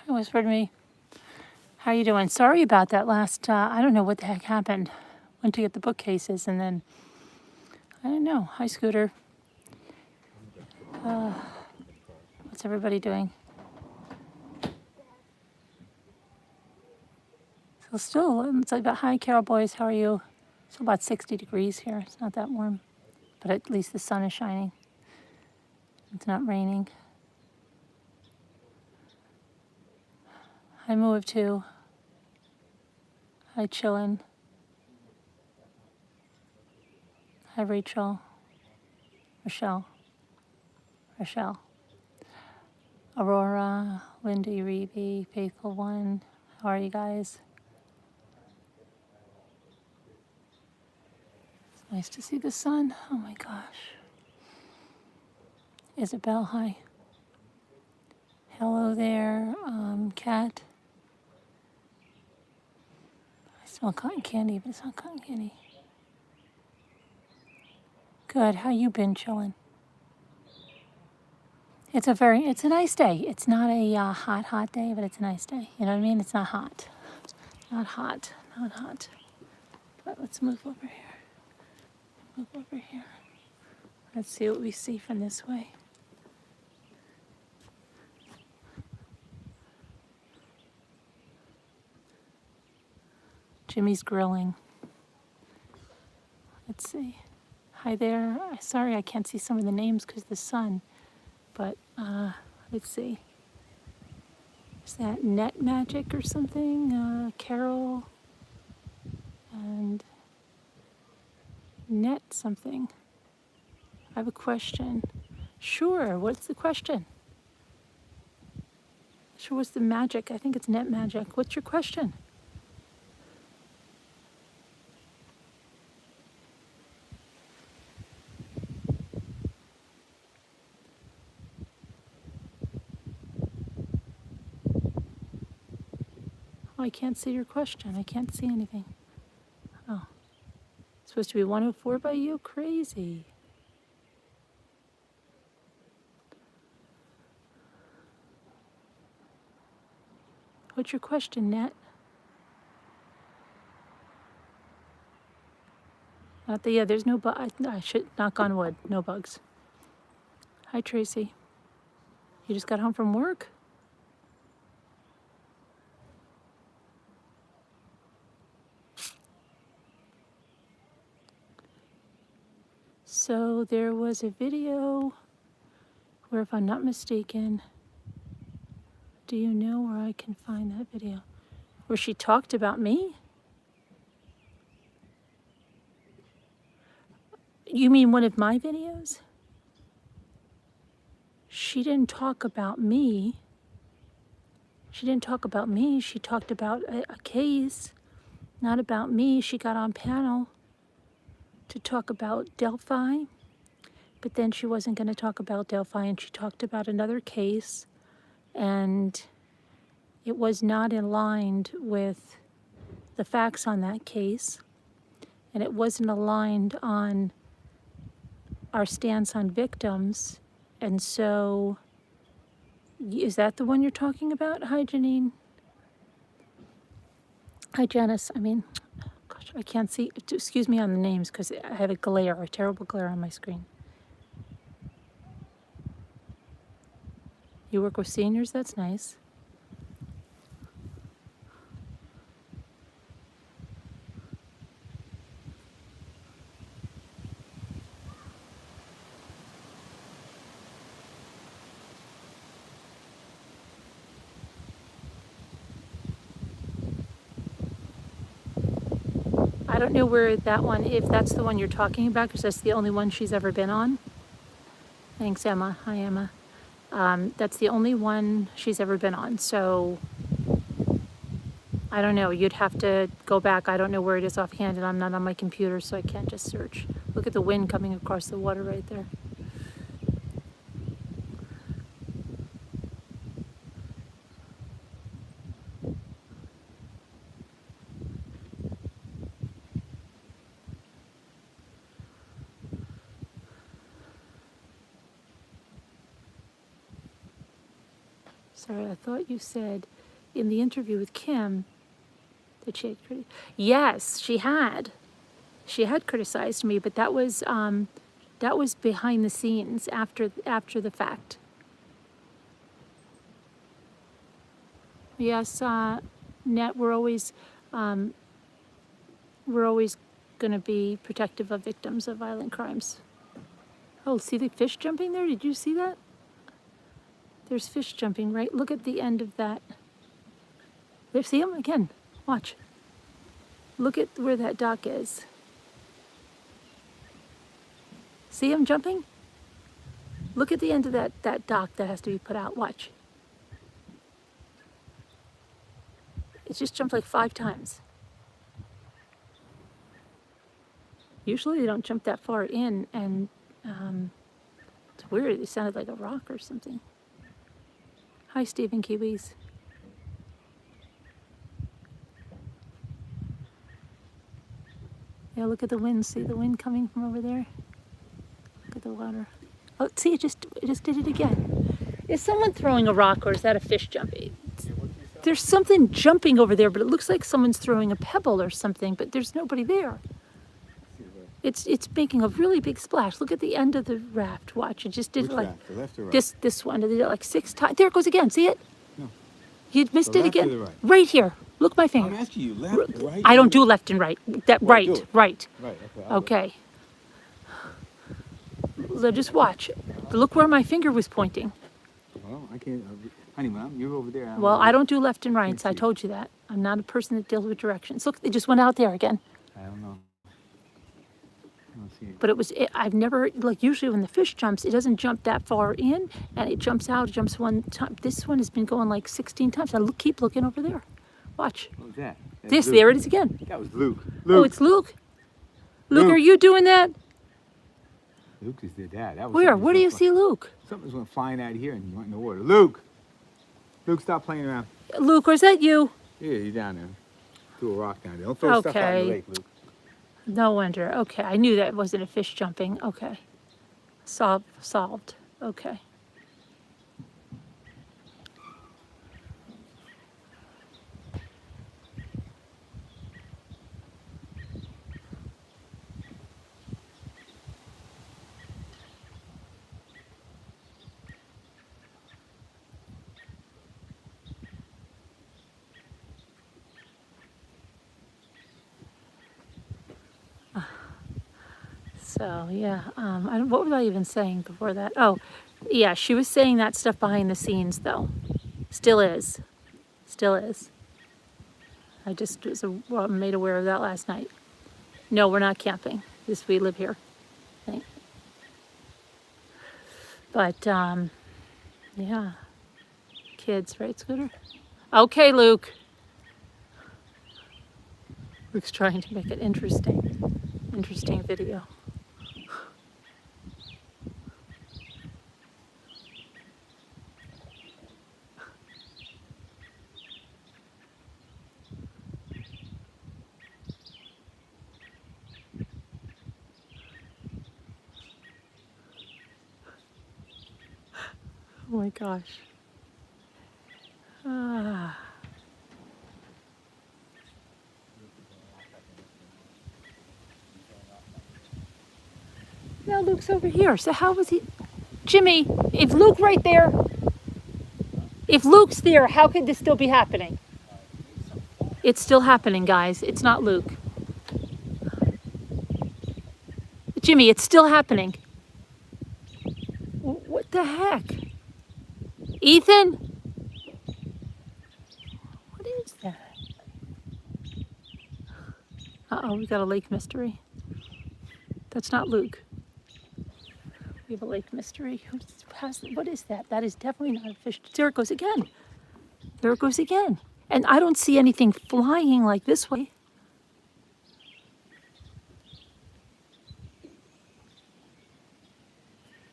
whispered to me. How you doing? Sorry about that last, I don't know what the heck happened. Went to get the bookcases and then, I don't know. Hi, Scooter. What's everybody doing? So still, it's like about, hi, Carol boys, how are you? It's about 60 degrees here. It's not that warm, but at least the sun is shining. It's not raining. Hi, Move too. Hi, Chillin. Hi, Rachel. Rochelle. Aurora, Lindy, Reeby, Faithful One. How are you guys? It's nice to see the sun. Oh my gosh. Isabel, hi. Hello there, Kat. I smell cotton candy, but it's not cotton candy. Good. How you been chilling? It's a nice day. It's not a hot day, but it's a nice day. You know what I mean? It's not hot. Not hot. But let's move over here. Let's see what we see from this way. Jimmy's grilling. Let's see. Hi there. Sorry I can't see some of the names because of the sun. But let's see. Is that Net Magic or something? Carol and Net something. I have a question. Sure, what's the question? Sure, what's the magic? I think it's Net Magic. What's your question? Oh, I can't see your question. I can't see anything. Oh, it's supposed to be 104 by you? Crazy. What's your question, Net? There's no bug. I should knock on wood. No bugs. Hi, Tracy. You just got home from work? So there was a video where, if I'm not mistaken, do you know where I can find that video? Where she talked about me? You mean one of my videos? She didn't talk about me. She talked about a case, not about me. She got on panel to talk about Delphi, but then she wasn't going to talk about Delphi, and she talked about another case, and it was not aligned with the facts on that case, and it wasn't aligned on our stance on victims. And so, is that the one you're talking about? Hi, Janine. Hi, Janice. Gosh, I can't see. Excuse me on the names because I have a terrible glare on my screen. You work with seniors? That's nice. I don't know where that one, if that's the one you're talking about, because that's the only one she's ever been on. Thanks, Emma. Hi, Emma. That's the only one she's ever been on. So I don't know. You'd have to go back. I don't know where it is offhand, and I'm not on my computer, so I can't just search. Look at the wind coming across the water right there. Sorry, I thought you said in the interview with Kim that she had criticized. Yes, she had. She had criticized me, but that was behind the scenes after the fact. Yes, Net, we're always going to be protective of victims of violent crimes. Oh, see the fish jumping there? Did you see that? There's fish jumping, right? Look at the end of that. There, see them again. Watch. Look at where that dock is. See them jumping? Look at the end of that dock that has to be put out. Watch. It's just jumped like 5 times. Usually they don't jump that far in, and it's weird. It sounded like a rock or something. Hi, Stephen Kiwis. Yeah, look at the wind. See the wind coming from over there? Look at the water. Oh, see, it just did it again. Is someone throwing a rock, or is that a fish jumping? There's something jumping over there, but it looks like someone's throwing a pebble or something, but there's nobody there. It's making a really big splash. Look at the end of the raft. Watch, it just did. Which like raft? The left or right? This one. It did it like 6 times. There it goes again. See it? No. You missed The it left again. or the right? Right here. Look my finger. I'm asking you, left, right? I don't do left and right. That Well, do right, it. right. Right, okay. Okay. Just watch. Look where my finger was pointing. Well, I can't. Honey, Mom, you're over there. Well, I don't do left and right. Can't So I see. told you that. I'm not a person that deals with directions. Look, it just went out there again. I don't know. I don't see it. But I've never, like usually when the fish jumps, it doesn't jump that far in, and it jumps out, it jumps one time. This one has been going like 16 times. Keep looking over there. Watch. What was that? This, Luke. there it is again. That was Luke. Oh, it's Luke. Luke, Luke. are you doing that? Luke is the dad. That was Where? something Where do you that's see Luke? Something's went flying out of here and you went in the water. Luke! Luke, stop playing around. Luke, or is that you? Yeah, you're down there. Threw a rock down there. Don't throw stuff out in Okay. the lake, Luke. No wonder. Okay, I knew that wasn't a fish jumping. Okay. Solved. Okay. So yeah, what was I even saying before that? Oh, yeah, she was saying that stuff behind the scenes, though. Still is. I just was made aware of that last night. No, we're not camping. We live here. But yeah, kids, right, Scooter? Okay, Luke. Luke's trying to make it interesting video. Oh my gosh. Now Luke's over here. So how was he? Jimmy, if Luke right there, if Luke's there, how could this still be happening? It's still happening, guys. It's not Luke. Jimmy, it's still happening. What the heck? Ethan? What is that? Uh-oh, we got a lake mystery. That's not Luke. We have a lake mystery. What is that? That is definitely not a fish. There it goes again. There it goes again. And I don't see anything flying like this way.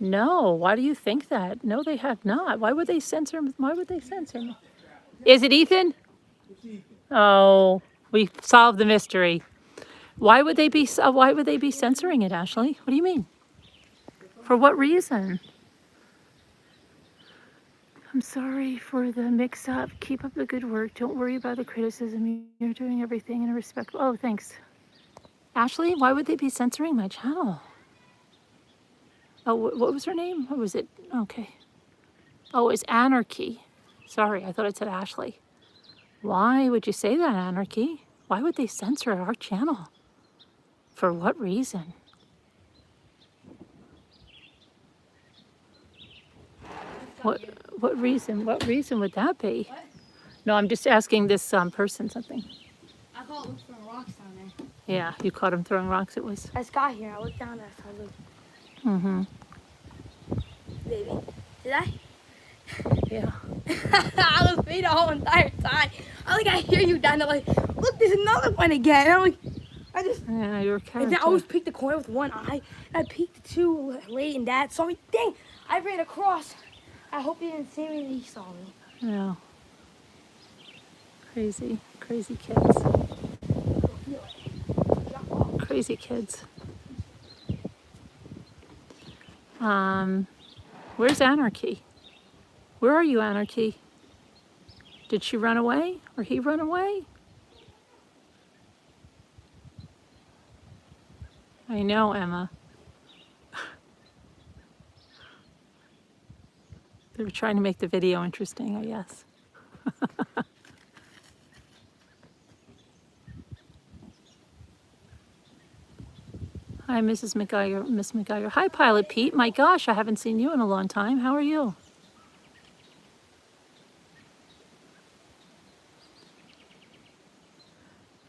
No, why do you think that? No, they have not. Why would they censor me? Why would they censor me? Is it Ethan? Oh, we solved the mystery. Why would they be censoring it, Ashley? What do you mean? For what reason? I'm sorry for the mix-up. Keep up the good work. Don't worry about the criticism. You're doing everything in a respectful. Oh, thanks. Ashley, why would they be censoring my channel? Oh, what was her name? What was it? Okay. Oh, it's Anarchy. Sorry, I thought it said Ashley. Why would you say that, Anarchy? Why would they censor our channel? For what reason? What what reason? What reason would that be? What? No, I'm just asking this person something. I thought it was throwing rocks down there. Yeah, you caught him throwing rocks. It was. I just got here. I looked down there. So I looked. Mm-hmm. Baby. Did I? Yeah. I was me the whole entire time. I hear you down there like, look, there's another one again. And I'm like, Yeah, your and character. then I always peeked the corner with one eye. And I peeked the two late and dad saw me. Dang, I ran across. I hope he didn't see me and he saw me. Yeah. Crazy, crazy kids. Crazy kids. Where's Anarchy? Where are you, Anarchy? Did she run away or he run away? I know, Emma. They were trying to make the video interesting, I guess. Hi, Mrs. McGuire, Miss McGuire. Hi, Pilot Pete. My gosh, I haven't seen you in a long time. How are you?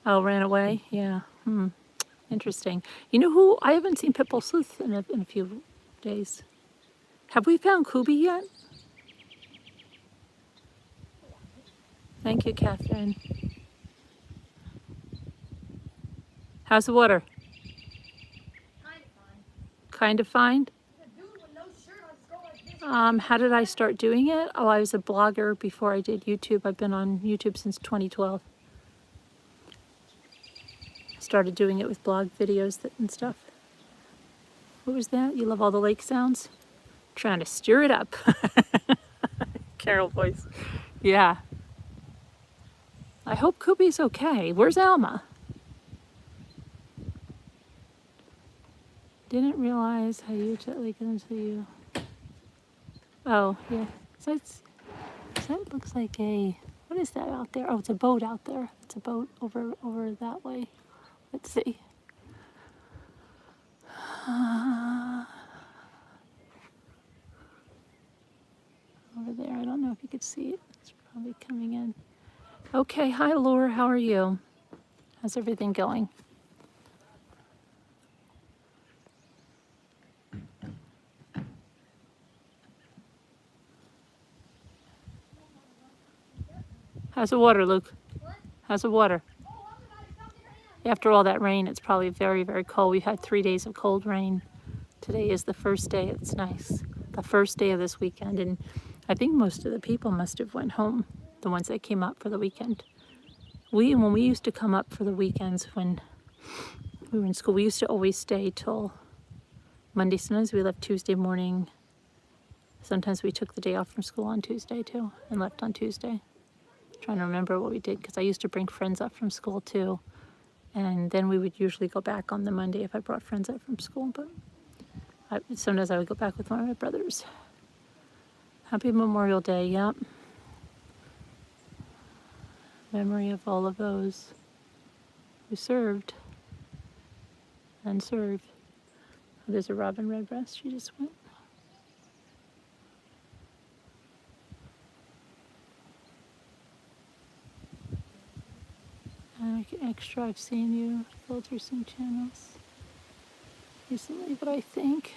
Oh, ran away? Yeah. Interesting. You know who? I haven't seen Pitbull Sleuth in a few days. Have we found Kubi yet? Thank you, Catherine. How's the water? Kind of fine. How did I start doing it? Oh, I was a blogger before I did YouTube. I've been on YouTube since 2012. Started doing it with blog videos and stuff. What was that? You love all the lake sounds? Trying to stir it up. Carol voice. Yeah. I hope Kubi's okay. Where's Alma? Didn't realize how you took like until you. Oh, yeah. So that looks like a, what is that out there? Oh, it's a boat out there. It's a boat over that way. Let's see. Over there. I don't know if you could see it. It's probably coming in. Okay. Hi, Laura. How are you? How's everything going? How's the water, Luke? What? How's the water? After all that rain, it's probably very, very cold. We've had 3 days of cold rain. Today is the first day. It's nice. The first day of this weekend. And I think most of the people must have went home, the ones that came up for the weekend. When we used to come up for the weekends when we were in school, we used to always stay till Monday. Sometimes we left Tuesday morning. Sometimes we took the day off from school on Tuesday too and left on Tuesday. Trying to remember what we did because I used to bring friends up from school too. And then we would usually go back on the Monday if I brought friends up from school. But sometimes I would go back with one of my brothers. Happy Memorial Day, yep. Memory of all of those who served and serve. Oh, there's a robin redbreast. She just went. Extra, I've seen you filter some channels recently, but I think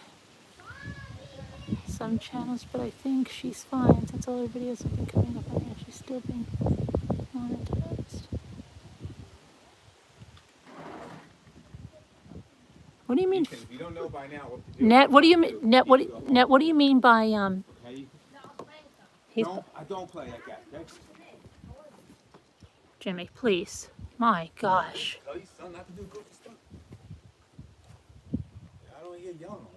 some channels, but I think she's fine since all her videos have been coming up on here. She's still being monetized. What do you mean? If you don't know by now what to do. Net, what do you mean? Net, what do you mean by Okay? he's, I don't play like that. Okay? Jimmy, please. My gosh. Tell your son not to do goofy stuff. I don't hear yelling all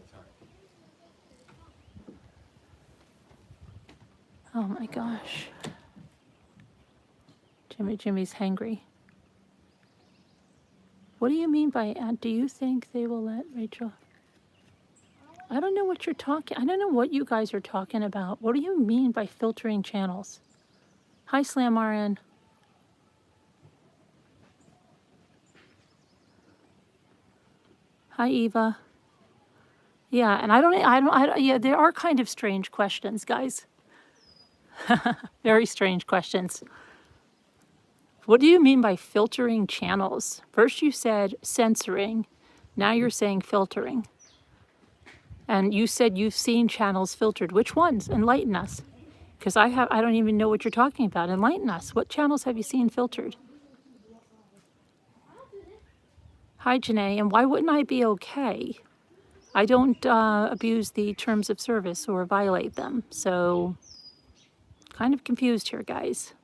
the Oh my gosh. Jimmy's hangry. What do you mean by, do you think they will let Rachel? I don't know what you're talking, I don't know what you guys are talking about. What do you mean by filtering channels? Hi, Slam RN. Hi, Eva. Yeah, and yeah, there are kind of strange questions, guys. Very strange questions. What do you mean by filtering channels? First you said censoring, now you're saying filtering. And you said you've seen channels filtered. Which ones? Enlighten us. Because I don't even know what you're talking about. Enlighten us. What channels have you seen filtered? Hi, Janae. And why wouldn't I be okay? I don't abuse the terms of service or violate them. So, kind of confused here, guys.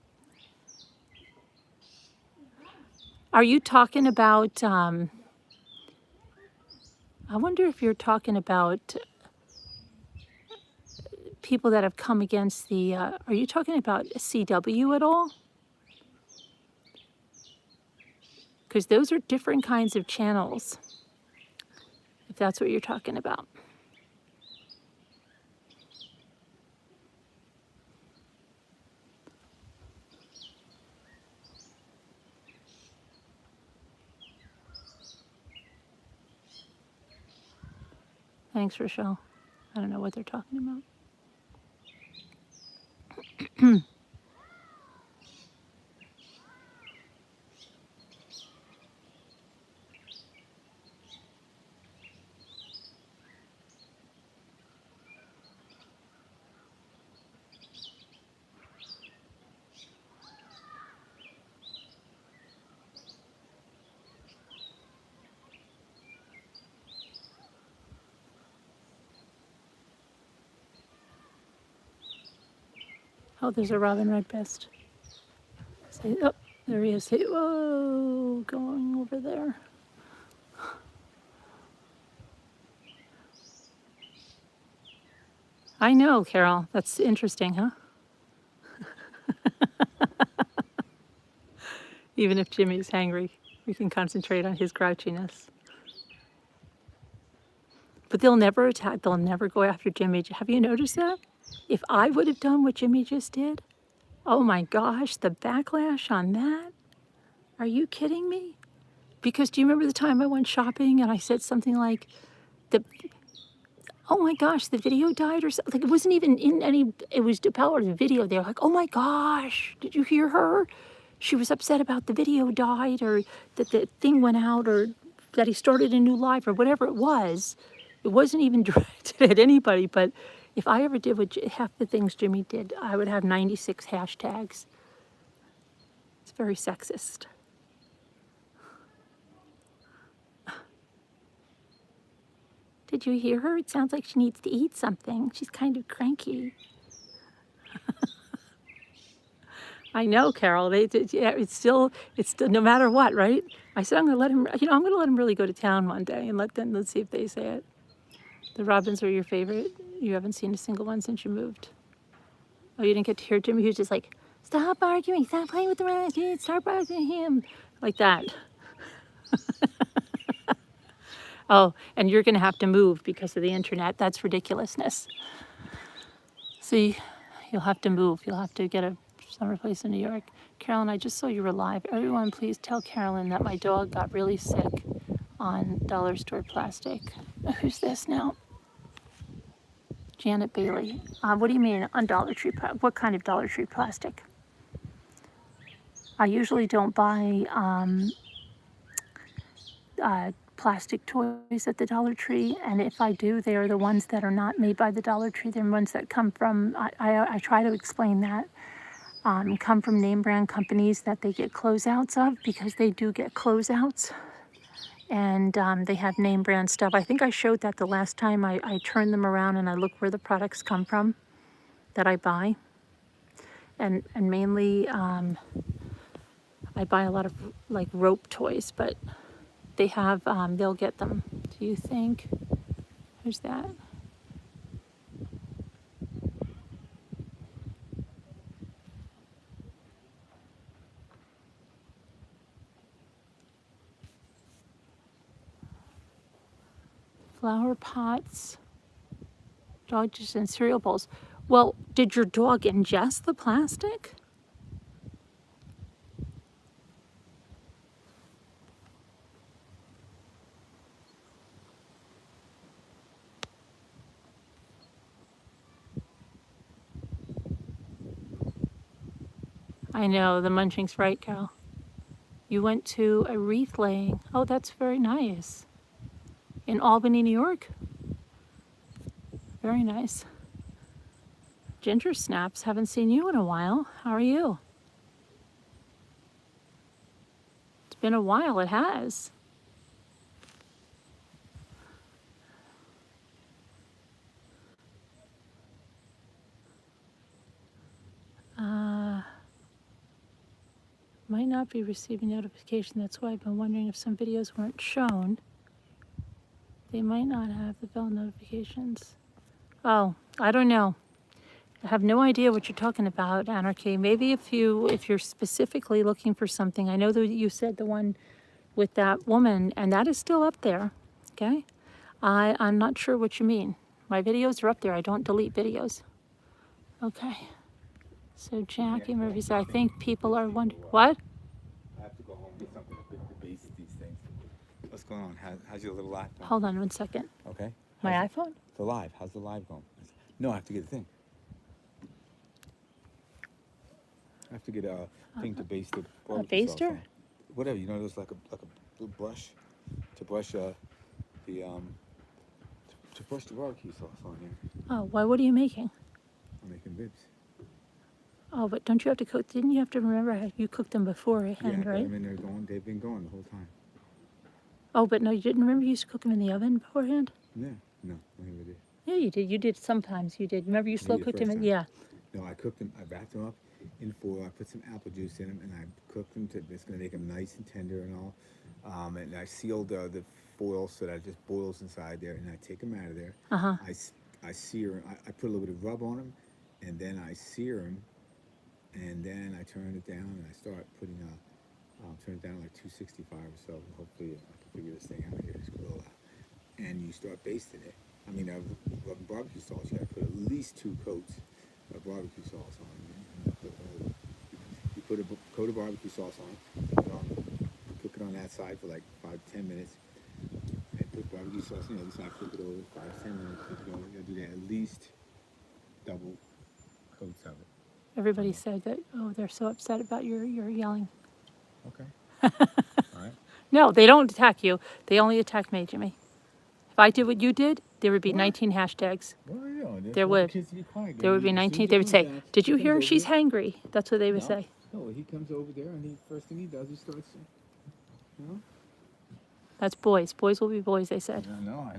Are you talking about, I wonder if you're talking about people that have come against the, are you talking about CW at all? Because those are different kinds of channels, if that's what you're talking about. Thanks, Rochelle. I don't know what they're talking about. Oh, there's a robin redbreast. Say, oh, there he is. Say, whoa, going over there. I know, Carol. That's interesting, huh? Even if Jimmy's hangry, we can concentrate on his grouchiness. But they'll never attack, they'll never go after Jimmy. Have you noticed that? If I would have done what Jimmy just did, oh my gosh, the backlash on that. Are you kidding me? Because do you remember the time I went shopping and I said something like, oh my gosh, the video died or something? Like it wasn't even in any, it was about the video. They were like, oh my gosh, did you hear her? She was upset about the video died or that the thing went out or that he started a new life or whatever it was. It wasn't even directed at anybody, but if I ever did what half the things Jimmy did, I would have 96 hashtags. It's very sexist. Did you hear her? It sounds like she needs to eat something. She's kind of cranky. I know, Carol. Yeah, it's still, no matter what, right? I said I'm going to let him. I'm going to let him really go to town one day and let's see if they say it. The robins are your favorite. You haven't seen a single one since you moved. Oh, you didn't get to hear Jimmy? He was just like, stop arguing, stop playing with the rabbit, start barking at him, like that. Oh, and you're going to have to move because of the internet. That's ridiculousness. See, you'll have to move. You'll have to get a summer place in New York. Carolyn, I just saw you were live. Everyone, please tell Carolyn that my dog got really sick on dollar store plastic. Who's this now? Janet Bailey. What do you mean on Dollar Tree? What kind of Dollar Tree plastic? I usually don't buy plastic toys at the Dollar Tree, and if I do, they are the ones that are not made by the Dollar Tree. They're ones that come from, I try to explain that, come from name brand companies that they get closeouts of, because they do get closeouts, and they have name brand stuff. I think I showed that the last time I turned them around and I look where the products come from that I buy, and mainly I buy a lot of like rope toys, but they have, they'll get them. Do you think? Who's that? Flower pots, dog dishes, and cereal bowls. Well, did your dog ingest the plastic? I know, the munching's right, Cal. You went to a wreath laying. Oh, that's very nice. In Albany, New York? Very nice. Ginger Snaps, haven't seen you in a while. How are you? It's been a while, it has. Might not be receiving notification. That's why I've been wondering if some videos weren't shown. They might not have the bell notifications. Oh, I don't know. I have no idea what you're talking about, Anarchy. Maybe if you're specifically looking for something, I know that you said the one with that woman, and that is still up there. Okay, I'm not sure what you mean. My videos are up there. I don't delete videos. Okay. So Jackie Murphy said, I think people are wondering what? I have to go home and get something to base these things. What's going on? How's your little laptop? Hold on 1 second. Okay. My How's iPhone? the live. How's the live going? No, I have to get a thing. I have to get a thing to base the barbecue sauce baster? on. Whatever, you know, there's like a little brush to brush to brush the barbecue sauce on here. Oh, why? What are you making? I'm making ribs. Oh, but don't you have to cook? Didn't you have to remember how you cooked them beforehand, Yeah, right? I mean they're going. They've been going the whole time. Oh, but no, you didn't remember you used to cook them in the oven beforehand? Yeah, no, I never did. Yeah, you did. You did sometimes. You did. Remember you slow the cooked first them? time. Yeah. No, I cooked them. I wrapped them up in foil. I put some apple juice in them, and I cooked them to. It's gonna make them nice and tender and all. And I sealed the foil so that it just boils inside there, and I take them out of there. Uh-huh. I sear. I put a little bit of rub on them, and then I sear them, and then I turn it down, and I start putting turn it down like 265 or so. Hopefully, I can figure this thing out here. This grill out, and you start basting it. I mean, barbecue sauce. You got to put at least 2 coats of barbecue sauce on it. You put a coat of barbecue sauce on, cook it on that side for like 5 to 10 minutes, and put barbecue sauce on the other side, flip it over 5 to 10 minutes. You gotta do that at least double coats of it. Everybody said that, oh, they're so upset about your yelling. Okay. All right. No, they don't attack you. They only attack me, Jimmy. If I did what you did, there would be What? 19 hashtags. What are you doing? There would. Kids to be quiet. There would be 19. They would say, did you hear her? She's hangry. That's what they would say. No, he comes over there, and first thing he does, he starts, you know? That's boys. Boys will be boys, they said. I know.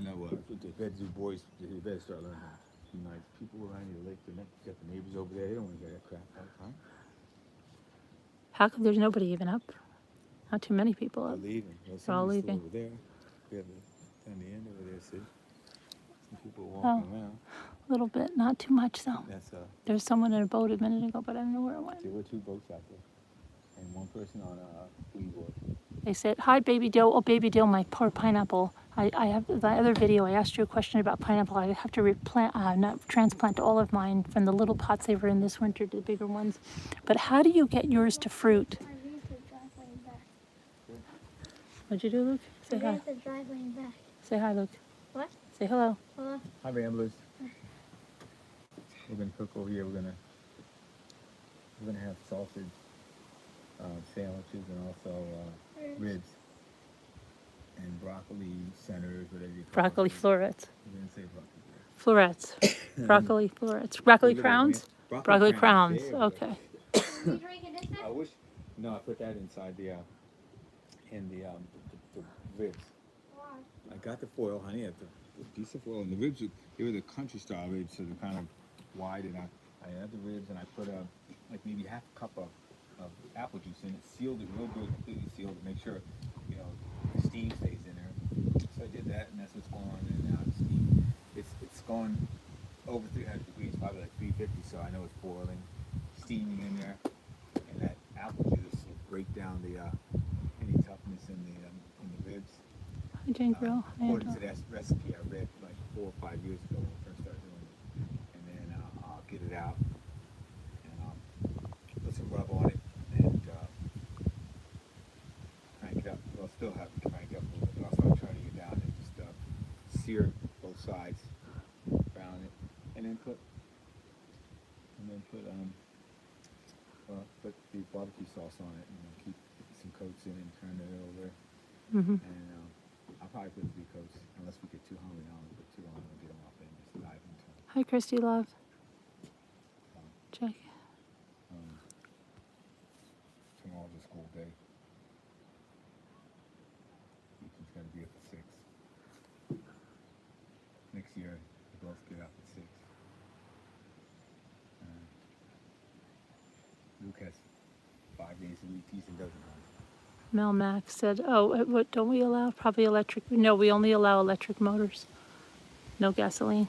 They better do boys, they better start learning how to be nice. People around here, like, you got the neighbors over there, they don't want to hear that crap all the time. How come there's nobody even up? Not too many people up. They're leaving. Well, They're all somebody's still leaving. over there. We have down the end over there, see? Some people walking around. A little bit. Not too much, though. That's, There was someone in a boat a minute ago, but I don't know where it there went. were 2 boats out there, and 1 person on a board. They said, hi, Baby Dill. Oh, Baby Dill, my poor pineapple. I have the other video. I asked you a question about pineapple. I have to not transplant all of mine from the little pots they were in this winter to the bigger ones. But how do you get yours to fruit? I ran to the driveway and back. What'd you do, Luke? Say I hi. ran to the driveway and back. Say hi, Luke. What? Say hello. Hello? Hi, Ramblers. We're gonna cook over here. We're gonna have sausage sandwiches and also ribs and broccoli centers, whatever you call Broccoli it. florets. We're gonna say broccoli. Florets. Broccoli florets. Broccoli crowns? Broccoli crowns. There we go. Okay. You drinking this I wish. No, I put that inside the ribs. Why? I got the foil, honey. I had the piece of foil, and the ribs. They were the country style ribs, so they're kind of wide. And I had the ribs, and I put like maybe half a cup of apple juice in it, sealed it real good, completely sealed it, make sure the steam stays in there. So I did that, and that's what's going on in now. The steam, it's going over 300 degrees, probably like 350. So I know it's boiling, steaming in there, and that apple juice will break down the any toughness in the ribs. Hi, Jane Grill. Hi, According Angela. to that recipe I read, 4 or 5 years ago when we first started doing it. And then I'll get it out and I'll put some rub on it and crank it up. Well, still have to crank it up a little bit, but I'll start turning it down and just sear both sides, brown it, and then put put the barbecue sauce on it, and keep some coats in and turn it over. Mm-hmm. And I'll probably put 3 coats unless we get too hungry. Now I'll put 2 on and get them off and just dive into them. Hi, Christy, love. Um, Check. Tomorrow's a school day. Ethan's got to be up at 6. Next year, we both get up at 6. Luke has 5 days a week. Ethan doesn't. Mel Max said, "Oh, what don't we allow? Probably electric. No, we only allow electric motors. No gasoline.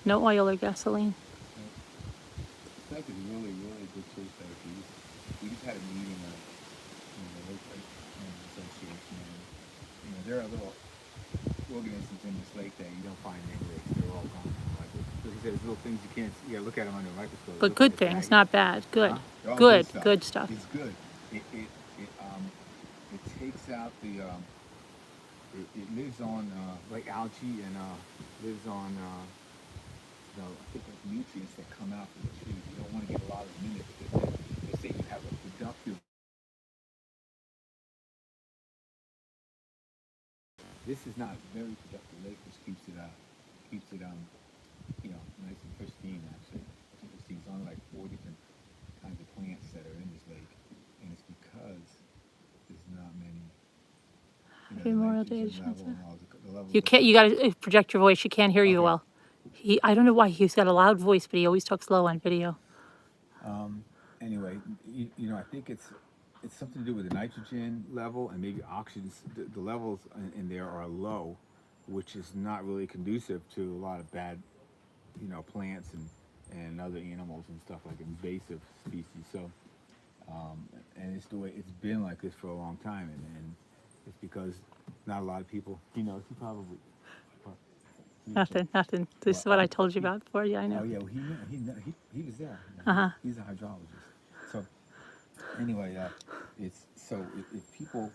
No oil or gasoline." It's like a really, really good choice there. We just had a meeting of the local association, and there are little organisms in this lake that you don't find in any lakes. They're all gone. Like I said, there's little things you can't. You gotta look at them under a microscope. But Look good at the things, tag. not bad. Good. Huh? They're all Good. stuff. Good stuff. It's good. It takes out the it lives on like algae and lives on I think like nutrients that come out from the trees. You don't want to get a lot of them in it because they say you have a productive. This is not a very productive lake, which keeps it nice and pristine. Actually, pristine. There's only like 4 different kinds of plants that are in this lake, and it's because there's not many. Happy Memorial Day. The level You can't. You got to project your voice. She can't hear you Okay. well. I don't know why he's got a loud voice, but he always talks low on video. Anyway, I think it's something to do with the nitrogen level and maybe oxygen. The levels in there are low, which is not really conducive to a lot of bad, plants and other animals and stuff like invasive species. So, and it's the way it's been like this for a long time, and it's because not a lot of people. He knows. He probably. Nothing. Nothing. This is what I told you about before. Yeah, I know. Oh yeah, well, he was there. Uh-huh. He's a hydrologist. So anyway, if people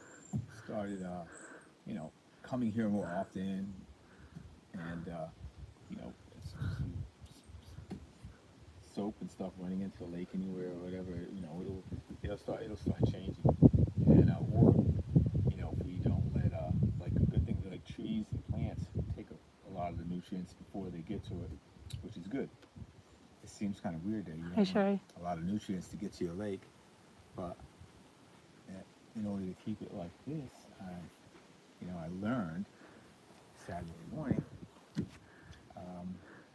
started, coming here more often, and some soap and stuff running into the lake anywhere or whatever, it'll start changing, and or if we don't let like good things like trees and plants take a lot of the nutrients before they get to it, which is good. It seems kind of weird that you Hi, don't Sherry. want a lot of nutrients to get to your lake, but in order to keep it like this, I learned Saturday morning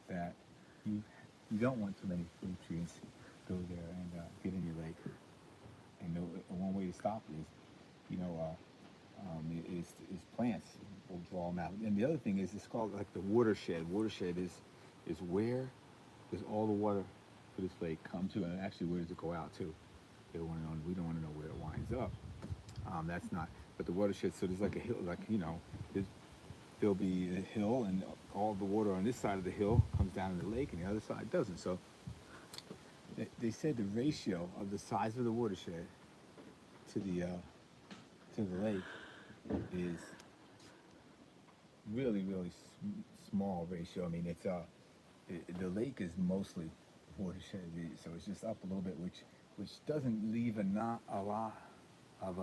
that you don't want too many nutrients go there and get in your lake. And one way to stop it is, is plants will draw them out. And the other thing is, it's called like the watershed. Watershed is where does all the water for this lake come to, and actually where does it go out to? We don't want to know where it winds up. That's not. But the watershed. So there's like a hill, there'll be a hill, and all the water on this side of the hill comes down in the lake, and the other side doesn't. So they said the ratio of the size of the watershed to the lake is really, really small ratio. I mean, it's the lake is mostly watershed, so it's just up a little bit, which doesn't leave a lot of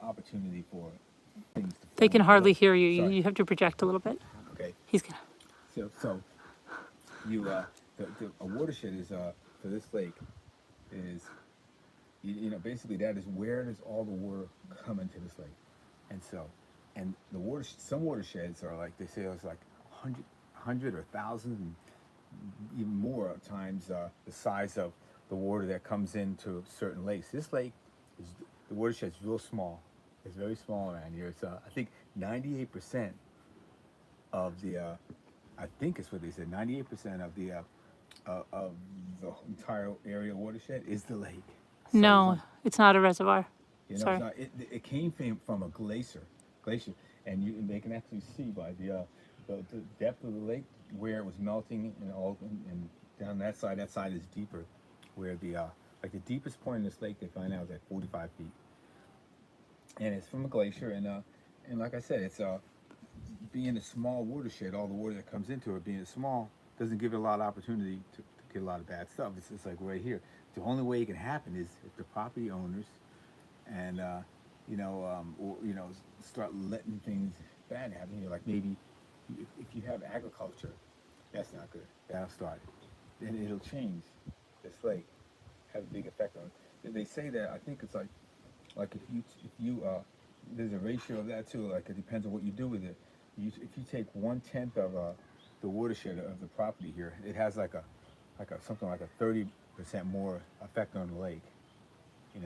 opportunity for things to. They can hardly hear you. Sorry. You have to project a little bit. Okay. He's gonna. So you a watershed is for this lake is basically that is where does all the water come into this lake, and the water some watersheds are like they say it's like 100 or thousands and even more times the size of the water that comes into certain lakes. This lake is the watershed's real small. It's very small around here. It's I think 98% of the I think it's what they said. 98% of the entire area watershed is the lake. So No, it's not a reservoir. it's Sorry. not, it came from a glacier, and they can actually see by the depth of the lake where it was melting and down that side. That side is deeper, where the like the deepest point in this lake they find out is at 45 feet, and it's from a glacier. And like I said, it's being a small watershed. All the water that comes into it being small doesn't give it a lot of opportunity to get a lot of bad stuff. It's like right here. The only way it can happen is if the property owners and or start letting things bad happen. You know, like maybe if you have agriculture, that's not good. That'll start it. Then it'll change this lake, have a big effect on it. They say that I think it's like if you there's a ratio of that too. Like it depends on what you do with it. If you take 1/10 of the watershed of the property here, it has like a something like a 30% more effect on the lake. I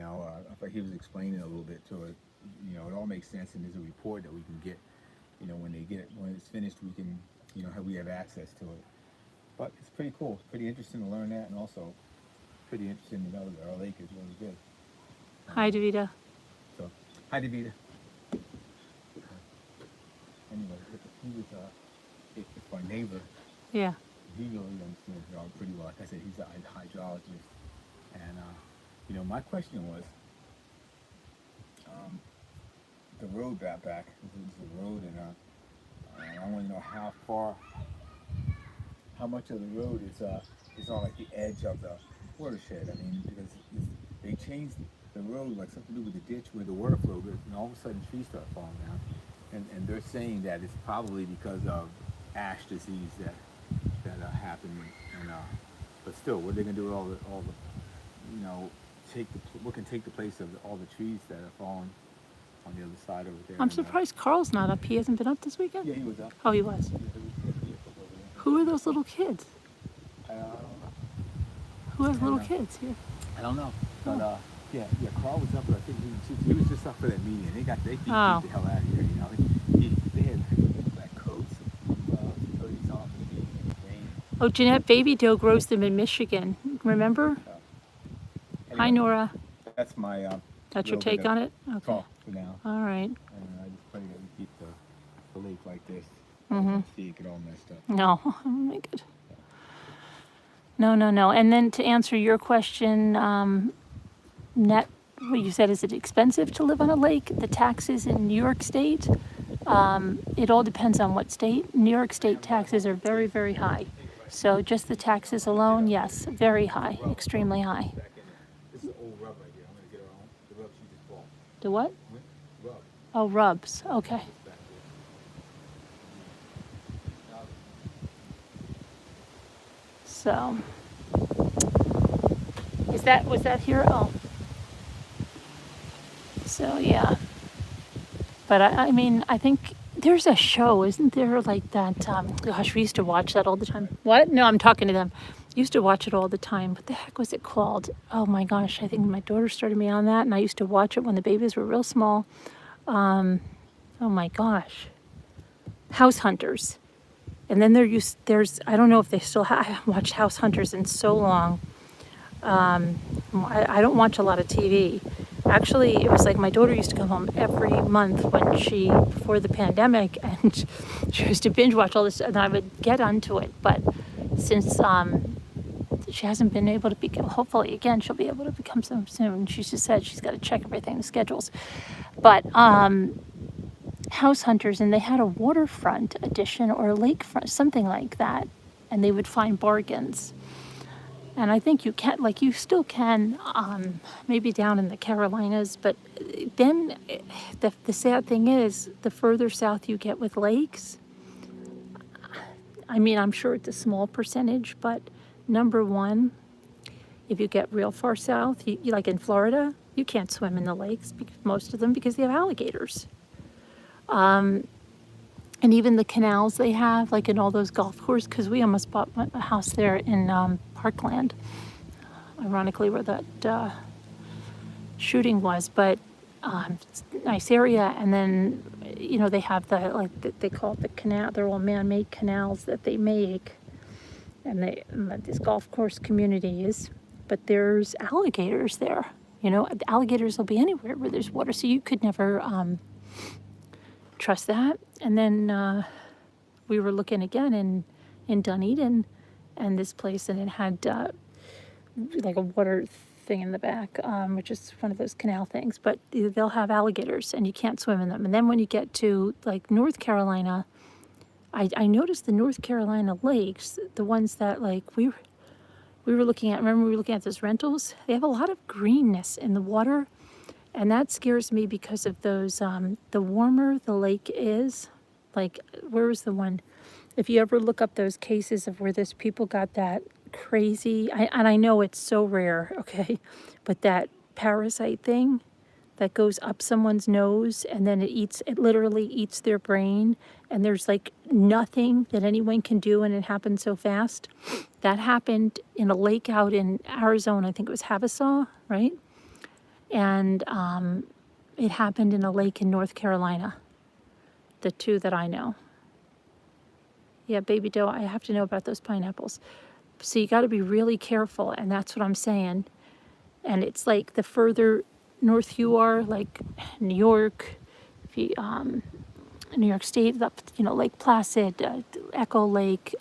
thought he was explaining a little bit to it. It all makes sense, and there's a report that we can get. When it's finished, we can, we have access to it. But it's pretty cool. It's pretty interesting to learn that, and also pretty interesting to know that our lake is really good. Hi, Davida. So, hi, Davida. Anyway, he was it's my neighbor. Yeah. He really understands dog pretty well. Like I said, he's a hydrologist, and my question was, the road back. This is the road, and I want to know how much of the road is on like the edge of the watershed. I mean, because they changed the road, like something to do with the ditch where the water flow goes, and all of a sudden trees start falling down, and they're saying that it's probably because of ash disease that happened, but still, what are they gonna do with all the what can take the place of all the trees that are falling on the other side over there? I'm surprised Carl's not up. He hasn't been up this weekend? Yeah, he was up. Oh, he was. Yeah, he was up over there. Who are those little kids? I don't know. Who has I don't little know. kids here? I don't know, but yeah, Carl was up, but I think he was just up for that meeting. They beat the hell out of here. They had black coats, hoodies on, in the rain. Oh, Jeanette Baby Doe grows them in Michigan. Remember? Hi, Anyway, Nora. That's my That's your little bit take of on it? Okay. talk for now. All right. And I just pray that we keep the lake like this. Mm-hmm. See it get all messed up. No. Oh, my God. No. And then to answer your question, what you said, is it expensive to live on a lake? The taxes in New York State, it all depends on what state. New York State taxes are very, very high. So just the taxes alone, yes, very high, extremely high. This is old rub right here. I'm going to get her on. The rub she just bought. The what? Rub. Oh, rubs. Okay. So, was that here? Oh. So, yeah. But I mean, I think there's a show, isn't there? Like that, gosh, we used to watch that all the time. What? No, I'm talking to them. Used to watch it all the time. What the heck was it called? Oh my gosh, I think my daughter started me on that, and I used to watch it when the babies were real small. Oh my gosh. House Hunters. And then there's, I don't know if they still have, I haven't watched House Hunters in so long. I don't watch a lot of TV. Actually, it was like my daughter used to come home every month before the pandemic, and she used to binge watch all this, and I would get onto it. But since she hasn't been able to become, hopefully again, she'll be able to become some soon. She just said she's got to check everything, the schedules. But House Hunters, and they had a waterfront edition or a lakefront, something like that, and they would find bargains. And I think you still can, maybe down in the Carolinas, but then the sad thing is, the further south you get with lakes, I mean, I'm sure it's a small percentage, but number one, if you get real far south, you like in Florida, you can't swim in the lakes, most of them, because they have alligators. And even the canals they have, like in all those golf courses, because we almost bought a house there in Parkland, ironically where that shooting was, but it's a nice area. And then, they have they call it the canal, they're all man-made canals that they make, and this golf course community is, but there's alligators there. Alligators will be anywhere where there's water, so you could never trust that. And then we were looking again in Dunedin, and this place, and it had like a water thing in the back, which is one of those canal things. But they'll have alligators, and you can't swim in them. And then when you get to like North Carolina, I noticed the North Carolina lakes, the ones that like we were looking at. Remember we were looking at those rentals? They have a lot of greenness in the water, and that scares me because of those. The warmer the lake is, like where was the one? If you ever look up those cases of where those people got that crazy, and I know it's so rare, okay, but that parasite thing that goes up someone's nose and then it literally eats their brain, and there's like nothing that anyone can do, and it happens so fast. That happened in a lake out in Arizona. I think it was Havasaw, right? And it happened in a lake in North Carolina, the two that I know. Yeah, baby doe, I have to know about those pineapples. So you got to be really careful, and that's what I'm saying. And it's like the further north you are, like New York, if you, New York State, up, Lake Placid, Echo Lake,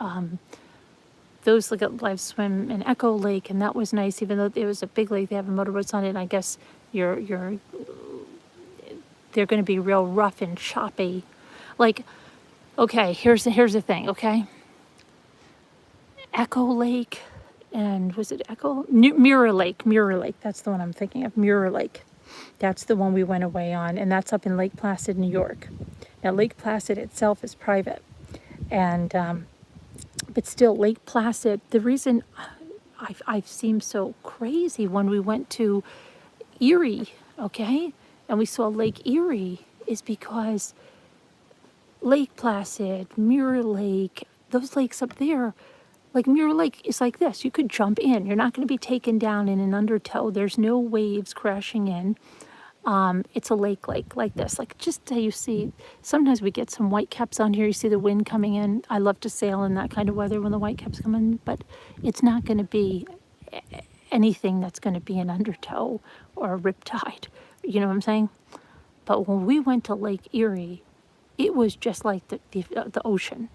those like I've swim in Echo Lake, and that was nice, even though it was a big lake. They have motorboats on it. And I guess they're going to be real rough and choppy. Like, okay, here's the thing, okay? Echo Lake, and was it Mirror Lake, that's the one I'm thinking of, Mirror Lake. That's the one we went away on, and that's up in Lake Placid, New York. Now, Lake Placid itself is private, and but still, Lake Placid, the reason I've seemed so crazy when we went to Erie, okay, and we saw Lake Erie, is because Lake Placid, Mirror Lake, those lakes up there, like Mirror Lake is like this. You could jump in. You're not going to be taken down in an undertow. There's no waves crashing in. It's a lake like this. Like just you see, sometimes we get some whitecaps on here. You see the wind coming in. I love to sail in that kind of weather when the whitecaps come in, but it's not going to be anything that's going to be an undertow or a riptide. You know what I'm saying? But when we went to Lake Erie, it was just like the ocean.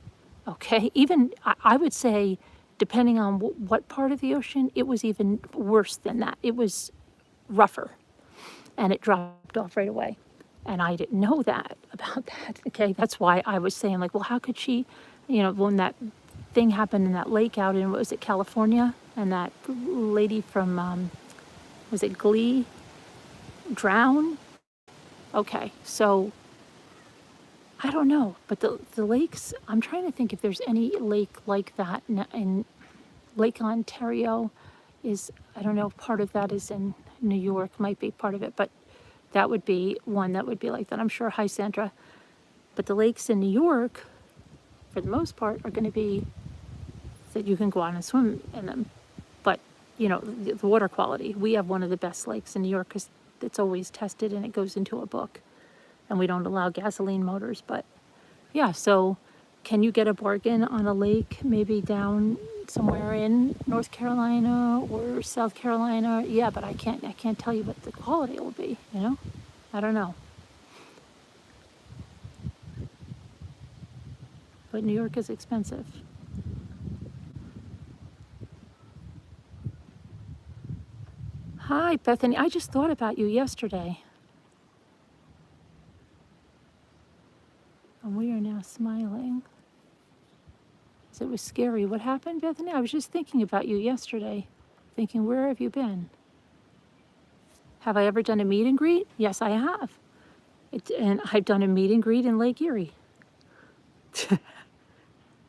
Okay, even I would say, depending on what part of the ocean, it was even worse than that. It was rougher, and it dropped off right away. And I didn't know that about that. Okay, that's why I was saying, like, well, how could she, when that thing happened in that lake out in, what was it, California, and that lady from, was it Glee, drown? Okay, so I don't know, but the lakes, I'm trying to think if there's any lake like that in Lake Ontario is, I don't know if part of that is in New York, might be part of it, but that would be one that would be like that. I'm sure. Hi, Sandra. But the lakes in New York, for the most part, are going to be that you can go out and swim in them. But, the water quality, we have one of the best lakes in New York because it's always tested and it goes into a book. And we don't allow gasoline motors, but yeah, so can you get a bargain on a lake maybe down somewhere in North Carolina or South Carolina? Yeah, but I can't tell you what the quality will be, I don't know. But New York is expensive. Hi, Bethany. I just thought about you yesterday. And we are now smiling. It was scary. What happened, Bethany? I was just thinking about you yesterday, thinking, where have you been? Have I ever done a meet and greet? Yes, I have. And I've done a meet and greet in Lake Erie.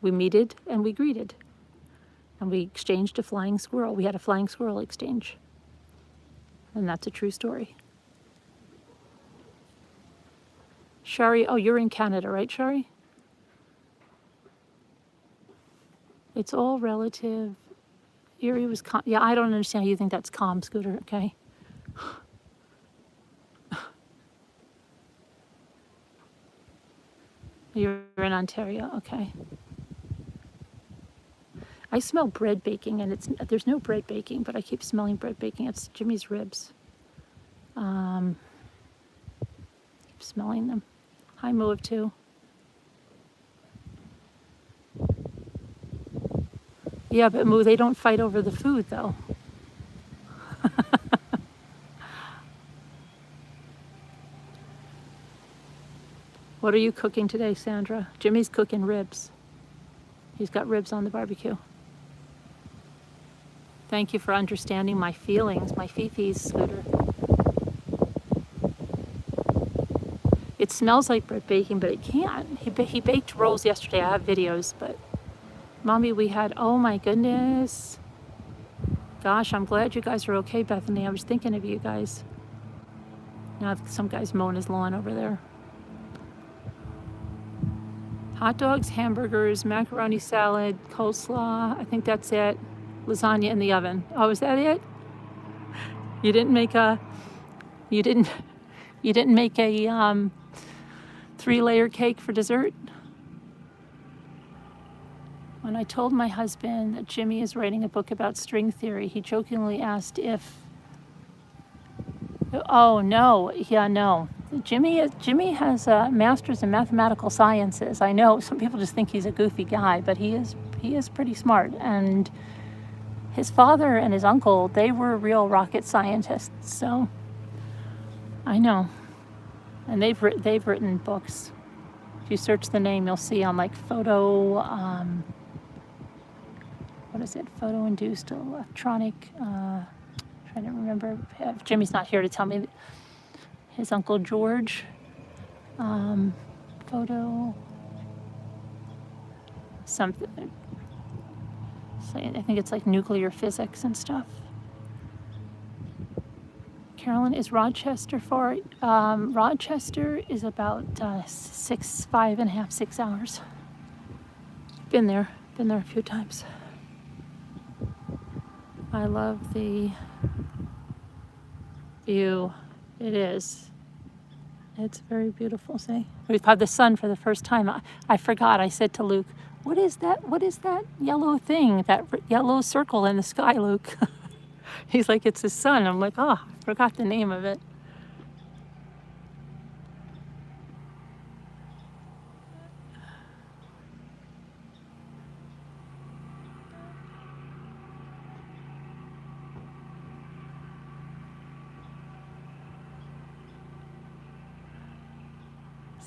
We meted and we greeted. And we exchanged a flying squirrel. We had a flying squirrel exchange. And that's a true story. Shari, oh, you're in Canada, right, Shari? It's all relative. Erie was calm. Yeah, I don't understand how you think that's calm, Scooter, okay? You're in Ontario, okay. I smell bread baking, and there's no bread baking, but I keep smelling bread baking. It's Jimmy's ribs. Keep smelling them. Hi, Move too. Yeah, but Moo, they don't fight over the food though. What are you cooking today, Sandra? Jimmy's cooking ribs. He's got ribs on the barbecue. Thank you for understanding my feelings, my Fifi's Scooter. It smells like bread baking, but it can't. He baked rolls yesterday. I have videos, but Mommy, we had, oh my goodness. Gosh, I'm glad you guys are okay, Bethany. I was thinking of you guys. Now some guy's mowing his lawn over there. Hot dogs, hamburgers, macaroni salad, coleslaw. I think that's it. Lasagna in the oven. Oh, is that it? You didn't make a, you didn't, you didn't make a 3-layer cake for dessert? When I told my husband that Jimmy is writing a book about string theory, he jokingly asked if, oh no, yeah, no. Jimmy has a master's in mathematical sciences. I know some people just think he's a goofy guy, but he is pretty smart. And his father and his uncle, they were real rocket scientists. So I know, and they've written books. If you search the name, you'll see on like what is it? Photo-induced electronic. Trying to remember. Jimmy's not here to tell me. His uncle George. Photo. Something. So I think it's like nuclear physics and stuff. Carolyn, is Rochester far? Rochester is about 5.5, 6 hours. Been there a few times. I love the view. It is. It's very beautiful. See, we've had the sun for the first time. I forgot. I said to Luke, "What is that? What is that yellow thing? That yellow circle in the sky, Luke?" He's like, "It's the sun." I'm like, "Oh, I forgot the name of it."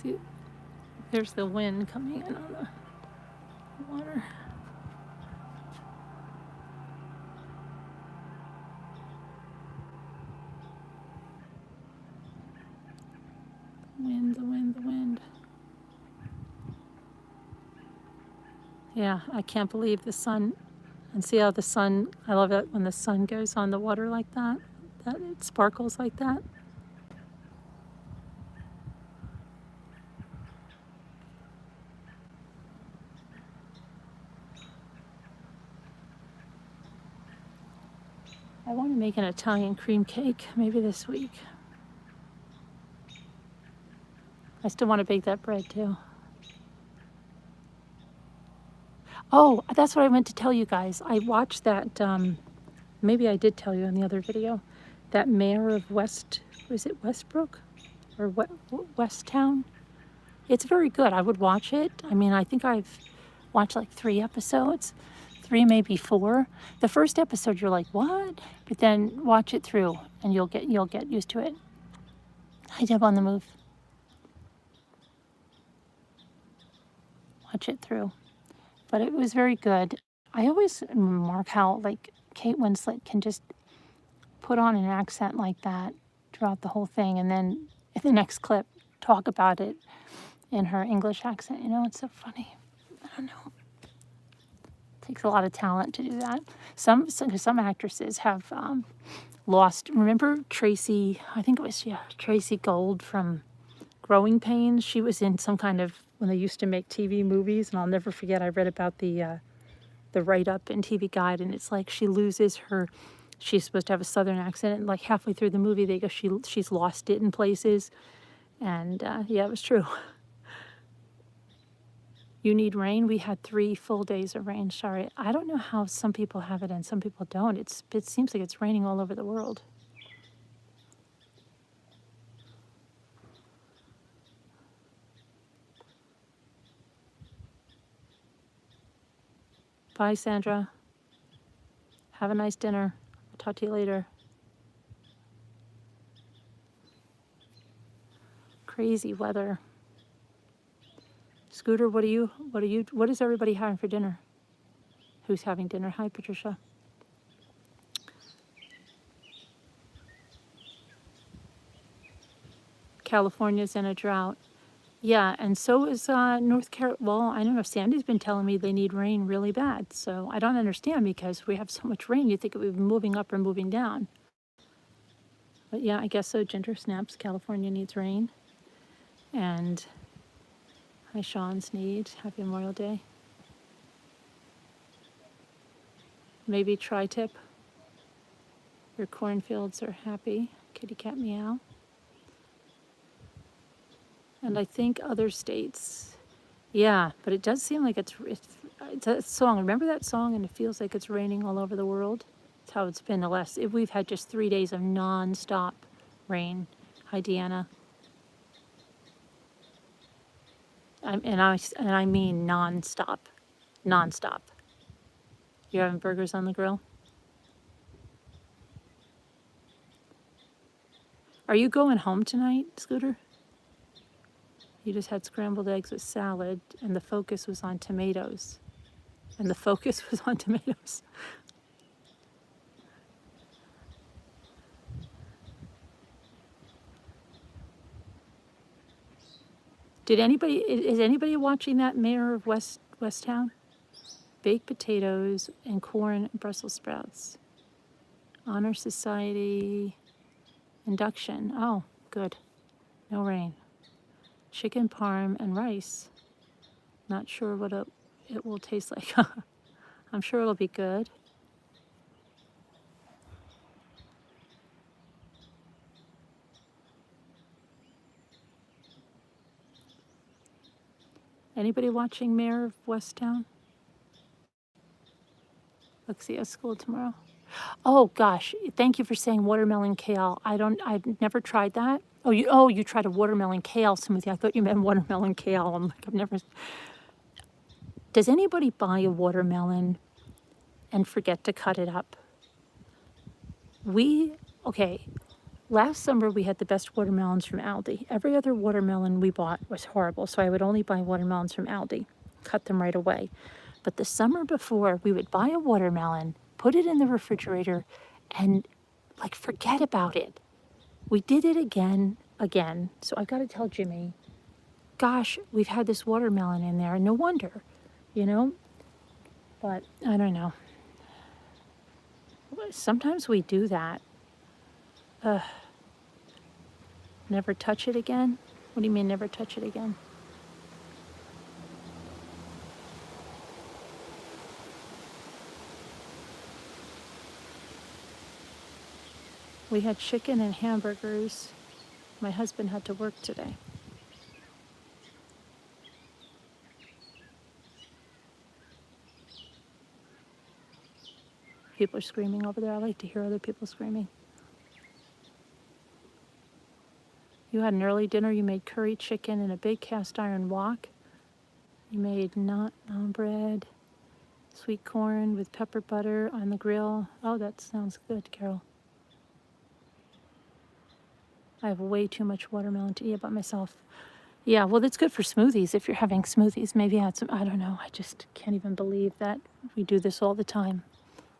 See, there's the wind coming in on the water. The wind. Yeah, I can't believe the sun. And see how the sun, I love it when the sun goes on the water like that it sparkles like that. I want to make an Italian cream cake maybe this week. I still want to bake that bread too. Oh, that's what I meant to tell you guys. I watched that, maybe I did tell you in the other video, that mayor of was it Westbrook or Westtown? It's very good. I would watch it. I mean, I think I've watched like 3 episodes, 3, maybe 4. The first episode, you're like, what? But then watch it through and you'll get used to it. Hi, Deb on the Move. Watch it through. But it was very good. I always remark how like Kate Winslet can just put on an accent like that throughout the whole thing, and then in the next clip talk about it in her English accent. You know, it's so funny. I don't know. It takes a lot of talent to do that. Some actresses have lost. Remember Tracy? I think it was Tracy Gold from Growing Pains. She was in some kind of when they used to make TV movies, and I'll never forget. I read about the write-up in TV Guide, and it's like she loses her. She's supposed to have a Southern accent, and like halfway through the movie, they go she's lost it in places, and yeah, it was true. You need rain. We had 3 full days of rain. Sorry, I don't know how some people have it and some people don't. It seems like it's raining all over the world. Bye, Sandra. Have a nice dinner. I'll talk to you later. Crazy weather. Scooter, what is everybody having for dinner? Who's having dinner? Hi, Patricia. California's in a drought. Yeah, and so is North Carolina. Well, I don't know. Sandy's been telling me they need rain really bad. So I don't understand because we have so much rain. You'd think it would be moving up or moving down. But yeah, I guess so. Ginger snaps. California needs rain. And hi, Sean's need. Happy Memorial Day. Maybe tri-tip. Your cornfields are happy. Kitty cat meow. And I think other states. Yeah, but it does seem like it's a song. Remember that song? And it feels like it's raining all over the world. It's how it's been the last. We've had just 3 days of non-stop rain. Hi, Deanna. And I mean non-stop, non-stop. You're having burgers on the grill. Are you going home tonight, Scooter? You just had scrambled eggs with salad, and the focus was on tomatoes. And the focus was on tomatoes. Is anybody watching that Mayor of Westtown? Baked potatoes and corn and Brussels sprouts. Honor Society induction. Oh, good. No rain. Chicken parm and rice. Not sure what it will taste like. I'm sure it'll be good. Anybody watching Mayor of Westtown? Lexi has school tomorrow. Oh gosh, thank you for saying watermelon kale. I've never tried that. You tried a watermelon kale smoothie. I thought you meant watermelon kale. I'm like, I've never. Does anybody buy a watermelon and forget to cut it up? Okay, last summer we had the best watermelons from Aldi. Every other watermelon we bought was horrible, so I would only buy watermelons from Aldi, cut them right away. But the summer before, we would buy a watermelon, put it in the refrigerator, and like forget about it. We did it again. So I've got to tell Jimmy, gosh, we've had this watermelon in there, and no wonder, you know? But I don't know. Sometimes we do that. Never touch it again? What do you mean, never touch it again? We had chicken and hamburgers. My husband had to work today. People are screaming over there. I like to hear other people screaming. You had an early dinner. You made curry chicken in a big cast iron wok. You made naan bread, sweet corn with pepper butter on the grill. Oh, that sounds good, Carol. I have way too much watermelon to eat by myself. Yeah, well, that's good for smoothies. If you're having smoothies, maybe add some. I don't know. I just can't even believe that we do this all the time.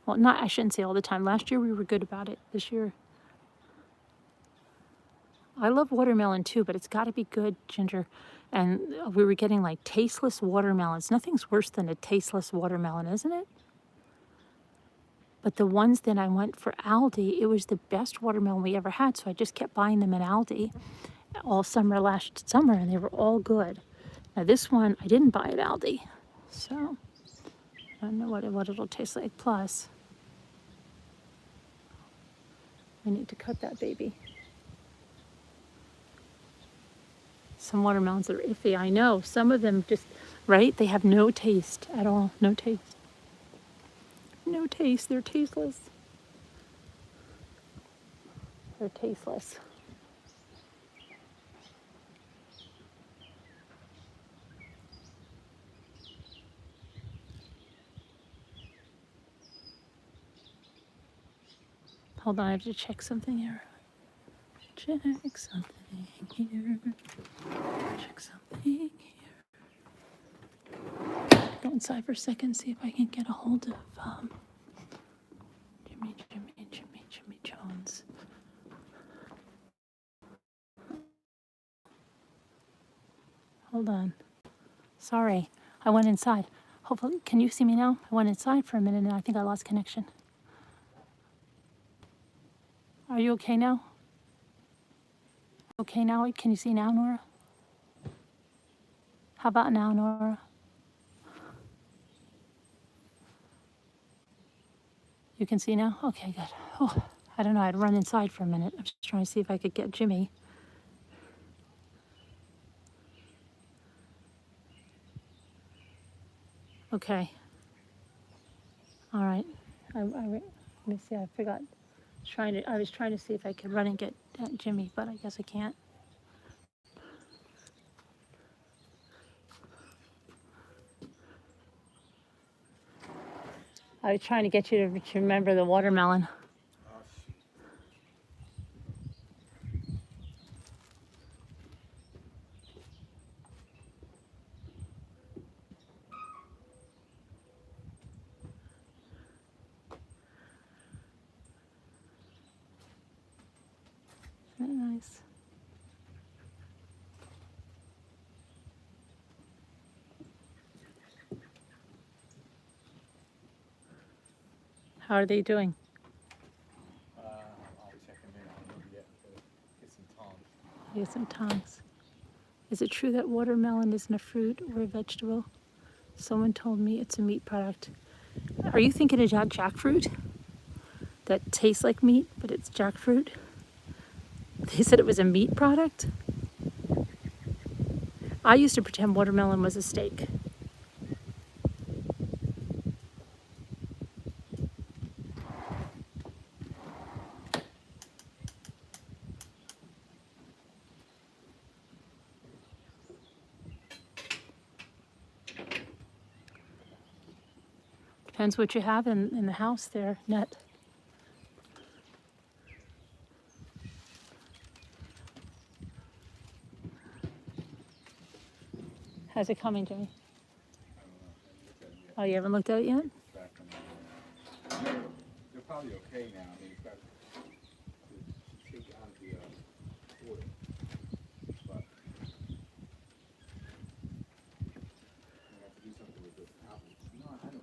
Well, I shouldn't say all the time. Last year we were good about it. This year, I love watermelon too, but it's got to be good, Ginger. And we were getting like tasteless watermelons. Nothing's worse than a tasteless watermelon, isn't it? But the ones that I went for Aldi, it was the best watermelon we ever had. So I just kept buying them at Aldi all summer last summer, and they were all good. Now this one I didn't buy at Aldi, so I don't know what it'll taste like. Plus, we need to cut that baby. Some watermelons are iffy. I know. Some of them just, right? They have no taste at all. No taste. No taste. They're tasteless. They're tasteless. Hold on, I have to check something here. Check something here. Check something here. Go inside for a second, see if I can get a hold of Jimmy Jones. Hold on. Sorry, I went inside. Hopefully, can you see me now? I went inside for a minute and I think I lost connection. Are you okay now? Okay now? Can you see now, Nora? How about now, Nora? You can see now? Okay, good. Oh, I don't know. I'd run inside for a minute. I'm just trying to see if I could get Jimmy. Okay. All right. Let me see. I forgot. I was trying to see if I could run and get Jimmy, but I guess I can't. I was trying to get you to remember the watermelon. Oh, shoot. Isn't that nice? How are they doing? I'll check them in. I don't know yet. Get some tongs. Get some tongs. Is it true that watermelon isn't a fruit or a vegetable? Someone told me it's a meat product. Are you thinking of jackfruit? That tastes like meat, but it's jackfruit? They said it was a meat product? I used to pretend watermelon was a steak. Depends what you have in the house there, Net. How's it coming, Jimmy? Oh, you haven't looked at it yet? They're probably okay now. I mean, it's got to take out the oil. But I have to do something with this apple. No, I know.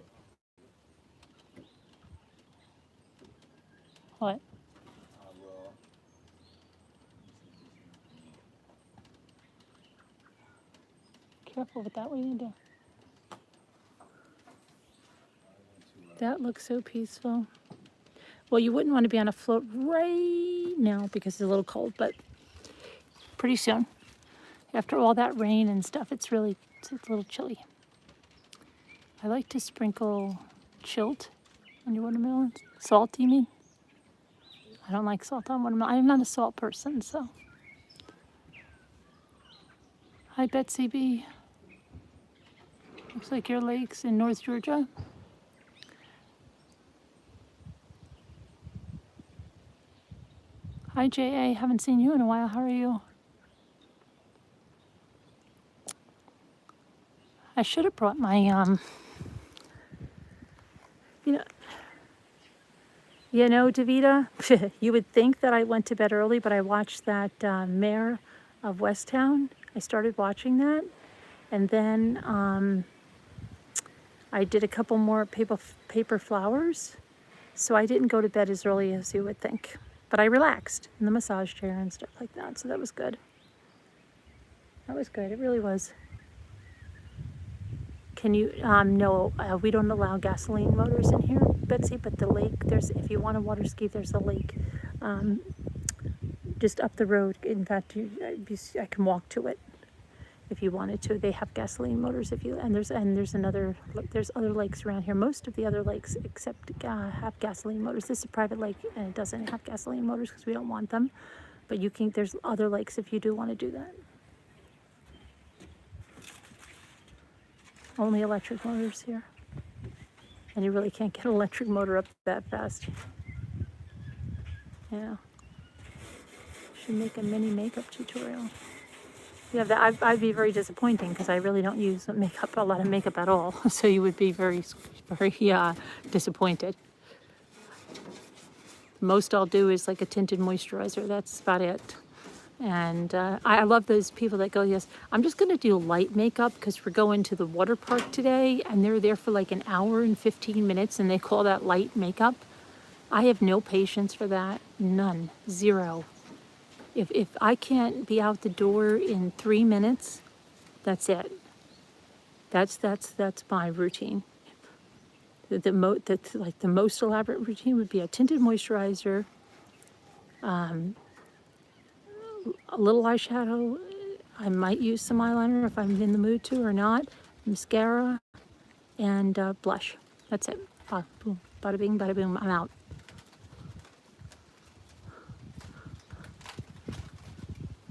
What? I will. Careful with that. What are you gonna do? That looks so peaceful. Well, you wouldn't want to be on a float right now because it's a little cold, but pretty soon, after all that rain and stuff, it's a little chilly. I like to sprinkle chilt on your watermelons. Salt, you mean? I don't like salt on watermelon. I'm not a salt person, so. Hi, Betsy B. Looks like your lake's in North Georgia. Hi, J.A. Haven't seen you in a while. How are you? I should have brought my, Davida, you would think that I went to bed early, but I watched that Mayor of Westtown. I started watching that. And then I did a couple more paper flowers. So I didn't go to bed as early as you would think. But I relaxed in the massage chair and stuff like that. So that was good. That was good. It really was. Can you, no, we don't allow gasoline motors in here, Betsy, but the lake, if you want to water ski, there's a lake just up the road. In fact, I can walk to it if you wanted to. They have gasoline motors there's other lakes around here. Most of the other lakes except have gasoline motors. This is a private lake and it doesn't have gasoline motors because we don't want them. But there's other lakes if you do want to do that. Only electric motors here. And you really can't get an electric motor up that fast. Yeah. Should make a mini makeup tutorial. Yeah, I'd be very disappointing because I really don't use makeup, a lot of makeup at all. So you would be very, very disappointed. Most I'll do is like a tinted moisturizer. That's about it. And I love those people that go, yes, I'm just going to do light makeup because we're going to the water park today. And they're there for like an hour and 15 minutes and they call that light makeup. I have no patience for that. None. Zero. If I can't be out the door in 3 minutes, that's it. That's my routine. That's like the most elaborate routine would be a tinted moisturizer, a little eyeshadow. I might use some eyeliner if I'm in the mood to or not. Mascara and blush. That's it. Boom, bada bing, bada boom. I'm out.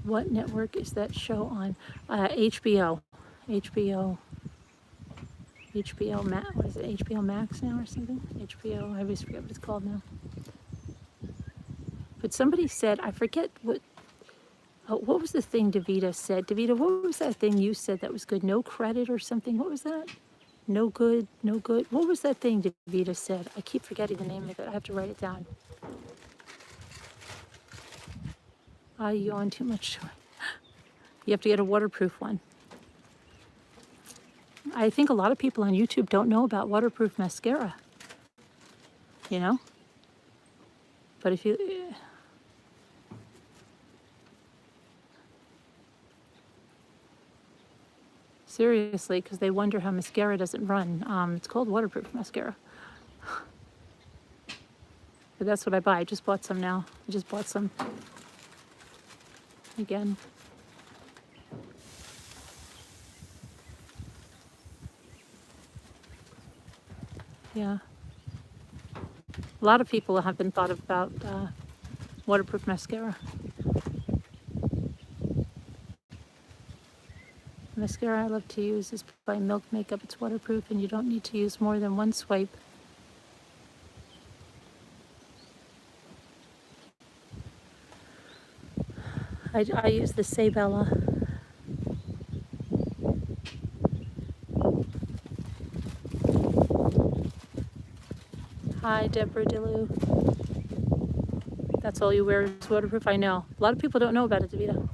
What network is that show on? HBO. HBO. HBO Max. What is it? HBO Max now or something? HBO. I always forget what it's called now. But somebody said, I forget what was the thing Davita said? Davita, what was that thing you said that was good? No credit or something? What was that? No good, no good. What was that thing Davita said? I keep forgetting the name of it. I have to write it down. I yawn too much. You have to get a waterproof one. I think a lot of people on YouTube don't know about waterproof mascara, you know? But if you, seriously, because they wonder how mascara doesn't run. It's called waterproof mascara. But that's what I buy. I just bought some now. I just bought some again. Yeah. A lot of people haven't thought about waterproof mascara. Mascara I love to use is by Milk Makeup. It's waterproof and you don't need to use more than one swipe. I use the Sabella. Hi, Deborah Delu. That's all you wear is waterproof? I know. A lot of people don't know about it, Davida.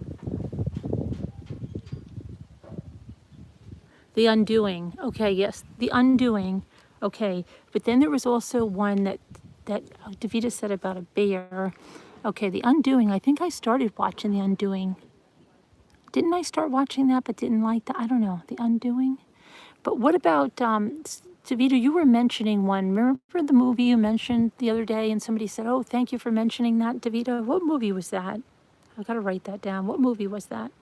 The Undoing. Okay, yes. The Undoing. Okay. But then there was also one that Davida said about a bear. Okay, The Undoing. I think I started watching The Undoing. Didn't I start watching that but didn't like that? I don't know. The Undoing. But what about Davida, you were mentioning one. Remember the movie you mentioned the other day and somebody said, "Oh, thank you for mentioning that, Davida." What movie was that? I got to write that down. What movie was that?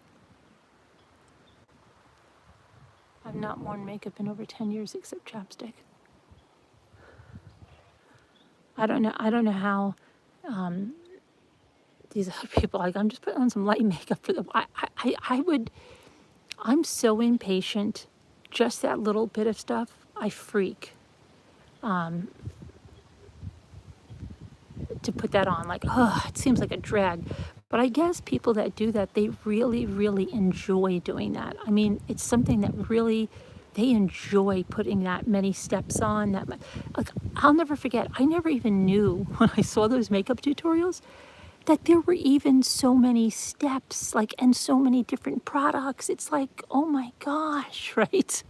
I've not worn makeup in over 10 years except chapstick. I don't know how these other people, like, I'm just putting on some light makeup for them. I would, I'm so impatient. Just that little bit of stuff, I freak to put that on. Like, oh, it seems like a drag. But I guess people that do that, they really, really enjoy doing that. I mean, it's something that really, they enjoy putting that many steps on. Like, I'll never forget, I never even knew when I saw those makeup tutorials that there were even so many steps, like, and so many different products. It's like, oh my gosh, right?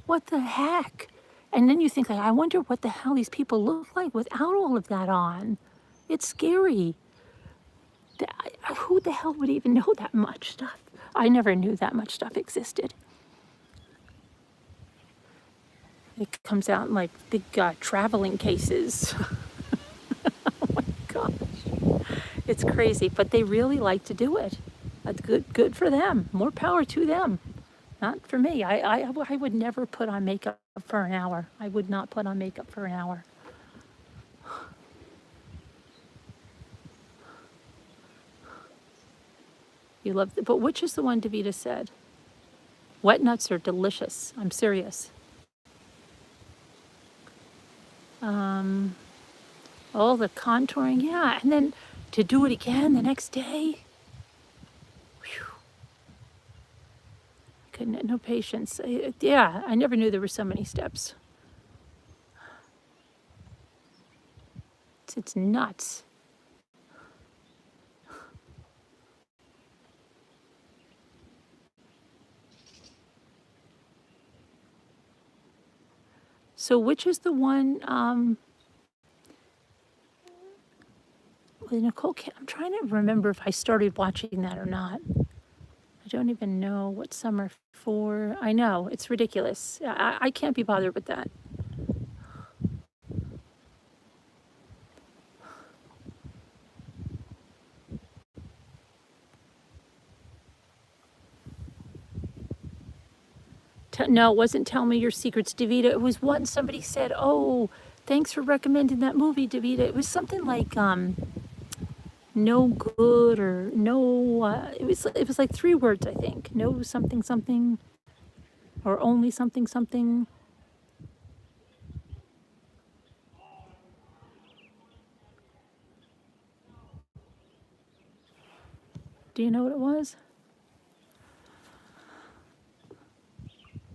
What the heck? And then you think, like, I wonder what the hell these people look like without all of that on. It's scary. Who the hell would even know that much stuff? I never knew that much stuff existed. It comes out in like big traveling cases. Oh my gosh. It's crazy, but they really like to do it. That's good for them. More power to them. Not for me. I would never put on makeup for an hour. I would not put on makeup for an hour. You love, but which is the one Davita said? Wet nuts are delicious. I'm serious. Oh, the contouring, yeah. And then to do it again the next day. Whew. Couldn't, no patience. Yeah, I never knew there were so many steps. It's nuts. So which is the one, with Nicole? I'm trying to remember if I started watching that or not. I don't even know what Summer 4. I know, it's ridiculous. I can't be bothered with that. No, it wasn't Tell Me Your Secrets, Davita. It was what somebody said, oh, thanks for recommending that movie, Davita. It was something like no good or no, it was like 3 words, I think. No something something or only something something. Do you know what it was?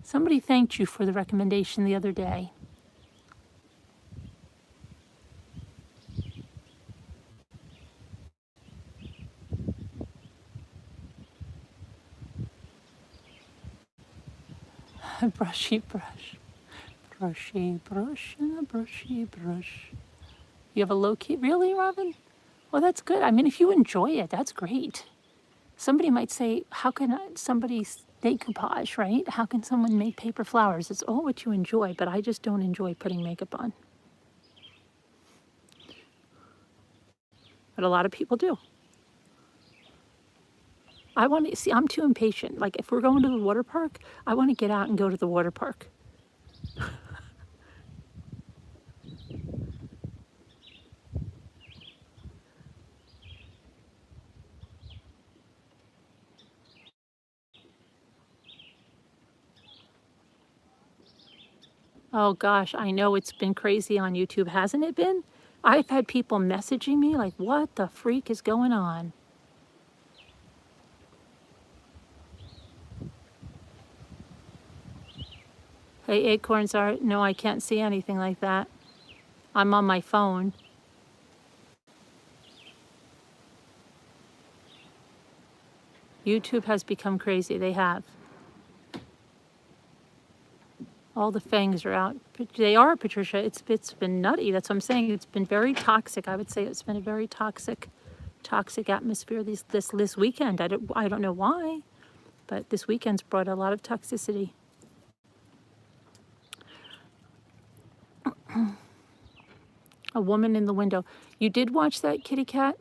Somebody thanked you for the recommendation the other day. Brushy brush. Brushy brush and a brushy brush. You have a low key, really, Robin? Well, that's good. I mean, if you enjoy it, that's great. Somebody might say, how can somebody decoupage, right? How can someone make paper flowers? It's all what you enjoy, but I just don't enjoy putting makeup on. But a lot of people do. I want to see, I'm too impatient. Like if we're going to the water park, I want to get out and go to the water park. Oh gosh, I know it's been crazy on YouTube, hasn't it been? I've had people messaging me like, what the freak is going on? Hey, acorns are, no, I can't see anything like that. I'm on my phone. YouTube has become crazy, they have. All the fangs are out. They are, Patricia. It's been nutty. That's what I'm saying. It's been very toxic. I would say it's been a very toxic atmosphere this weekend. I don't know why, but this weekend's brought a lot of toxicity. A woman in the window. You did watch that, kitty cat?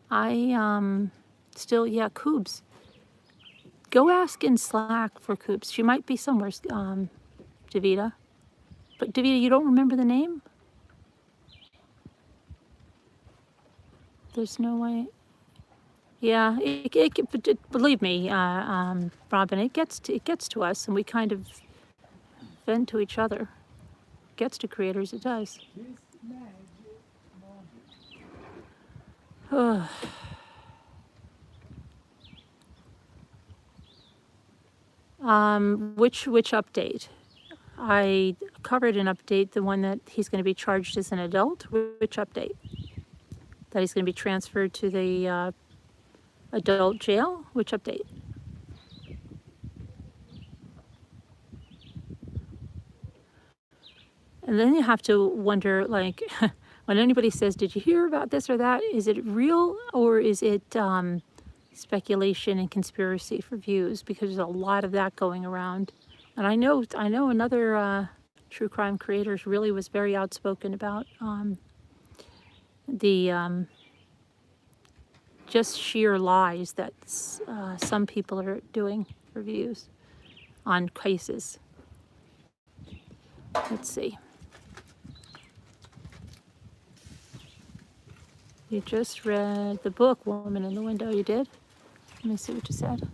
I still, yeah, Coobs. Go ask in Slack for Coobs. She might be somewhere, Davita. But Davita, you don't remember the name? There's no way. Yeah, believe me, Robin, it gets to us, and we kind of vent to each other. It gets to creators, it does. Which update? I covered an update, the one that he's going to be charged as an adult. Which update? That he's going to be transferred to the adult jail? Which update? And then you have to wonder, like, when anybody says, did you hear about this or that? Is it real or is it speculation and conspiracy for views? Because there's a lot of that going around. And I know another true crime creator really was very outspoken about the just sheer lies that some people are doing for views on cases. Let's see. You just read the book, Woman in the Window. You did? Let me see what you said.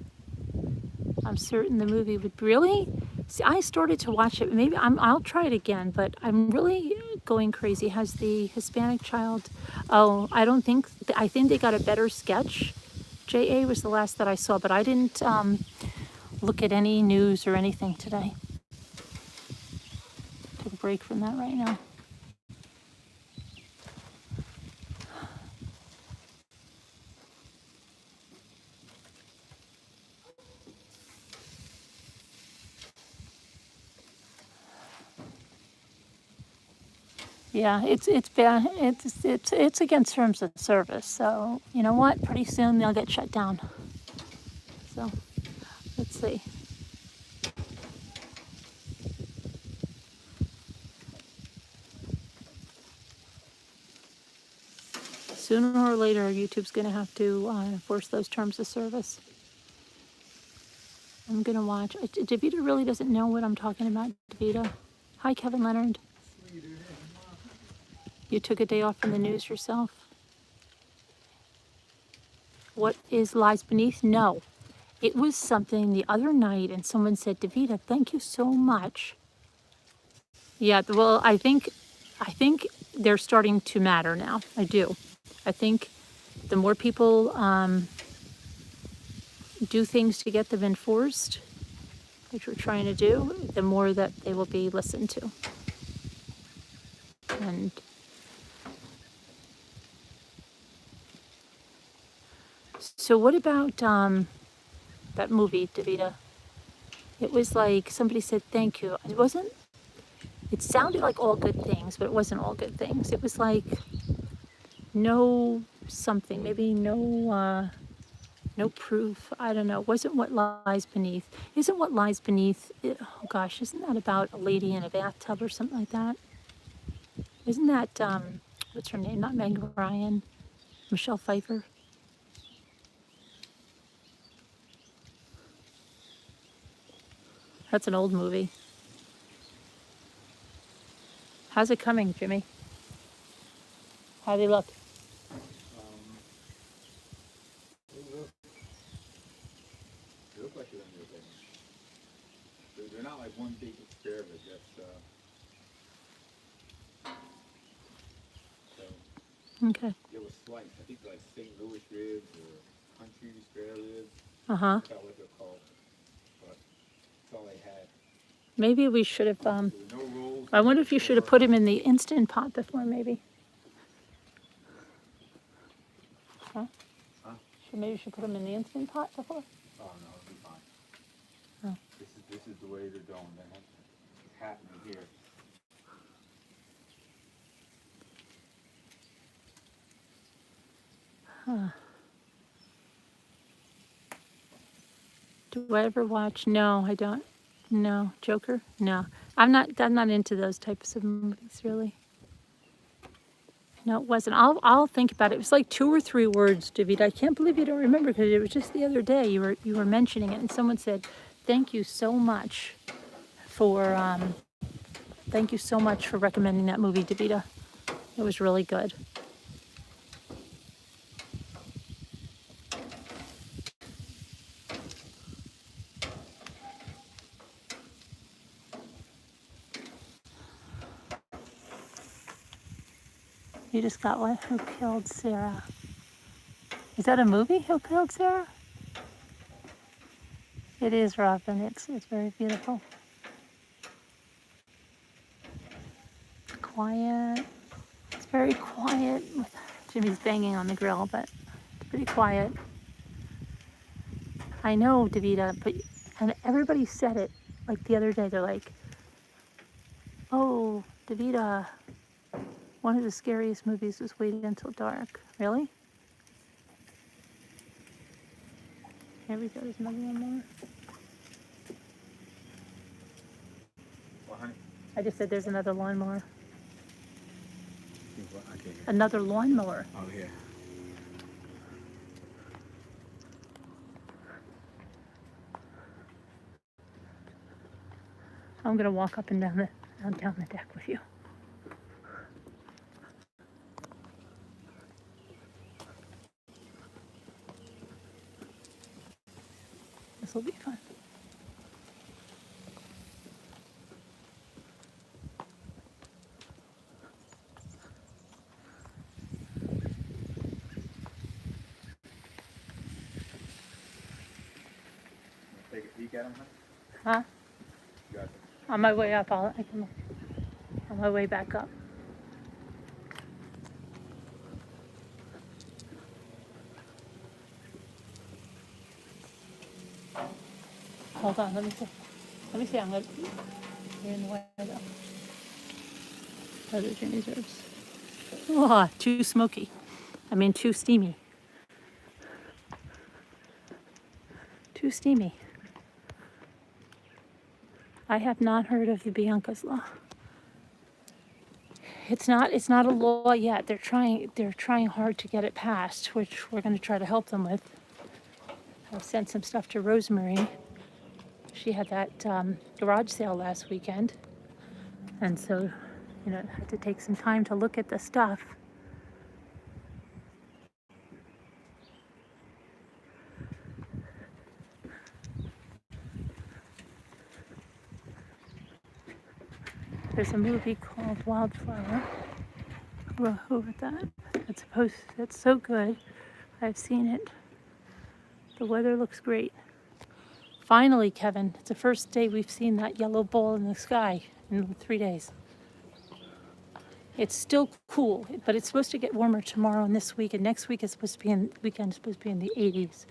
I'm certain the movie would really. See, I started to watch it. Maybe I'll try it again, but I'm really going crazy? Has the Hispanic child? Oh, I think they got a better sketch. JA was the last that I saw, but I didn't look at any news or anything today. Take a break from that right now. Yeah, it's bad. It's against terms of service. So you know what? Pretty soon they'll get shut down. So let's see. Sooner or later, YouTube's going to have to enforce those terms of service. I'm going to watch. Davida really doesn't know what I'm talking about. Davida. Hi, Kevin Leonard. You took a day off from the news yourself. What is lies beneath? No. It was something the other night, and someone said, Davida, thank you so much. Yeah, well, I think they're starting to matter now. I do. I think the more people do things to get them enforced, which we're trying to do, the more that they will be listened to. And so what about that movie, Davida? It was like somebody said thank you. It sounded like all good things, but it wasn't all good things. It was like no something, maybe no proof. I don't know. Wasn't what lies beneath. Isn't what lies beneath, oh gosh, isn't that about a lady in a bathtub or something like that? Isn't that, what's her name? Not Meg Ryan, Michelle Pfeiffer. That's an old movie. How's it coming, Jimmy? How do they look? They look like they're in your they're not like one big experiment. So Okay. it was sliced. I think like St. Louis ribs or country spare ribs. Uh-huh. I forgot what they're called, but that's all they had. Maybe we should have, There were no rolls. I wonder if you should have put him in the Instant Pot before, maybe. Huh? Huh? Maybe you should put him in the Instant Pot before? Oh no, it'll be fine. Oh. This is the way they're going. It's happening here. Huh. Do I ever watch? No, I don't. No. Joker? No. I'm not into those types of movies, really. No, it wasn't. I'll think about it. It was like 2 or 3 words, David. I can't believe you don't remember because it was just the other day you were mentioning it, and someone said, "Thank you so much for recommending that movie, Davida. It was really good." You just got what? Who Killed Sarah? Is that a movie? Who Killed Sarah? It is, Robin. It's very beautiful. Quiet. It's very quiet. Jimmy's banging on the grill, but it's pretty quiet. I know, Davida, and everybody said it like the other day. They're like, "Oh, Davida, one of the scariest movies was Waiting Until Dark." Really? Here we go. There's another one more. Well, honey. I just said there's another lawnmower. I can't hear. Another lawnmower. Oh yeah. I'm gonna walk up and down the deck with you. This will be fun. peek at them, honey? Huh? You got On my way up, I can look. On my way back up. Hold on, let me see. Let me see, I'm gonna, you're in the way though. Oh, the Jimmy Reserves. Oh, too smoky. I mean, too steamy. Too steamy. I have not heard of the Bianca's Law. It's not a law yet. They're trying hard to get it passed, which we're going to try to help them with. I've sent some stuff to Rosemary. She had that garage sale last weekend, and so, had to take some time to look at the stuff. There's a movie called Wildflower. Well, who wrote that? It's so good. I've seen it. The weather looks great. Finally, Kevin, it's the first day we've seen that yellow ball in the sky in 3 days. It's still cool, but it's supposed to get warmer tomorrow and this week, and next week is supposed to be weekend is supposed to be in the 80s.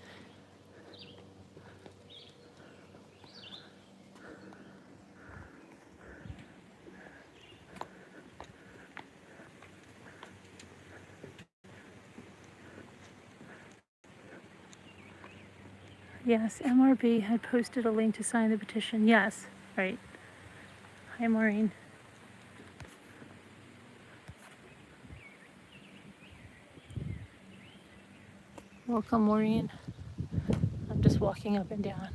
Yes, MRB had posted a link to sign the petition. Yes, right. Hi, Maureen. Welcome, Maureen. I'm just walking up and down.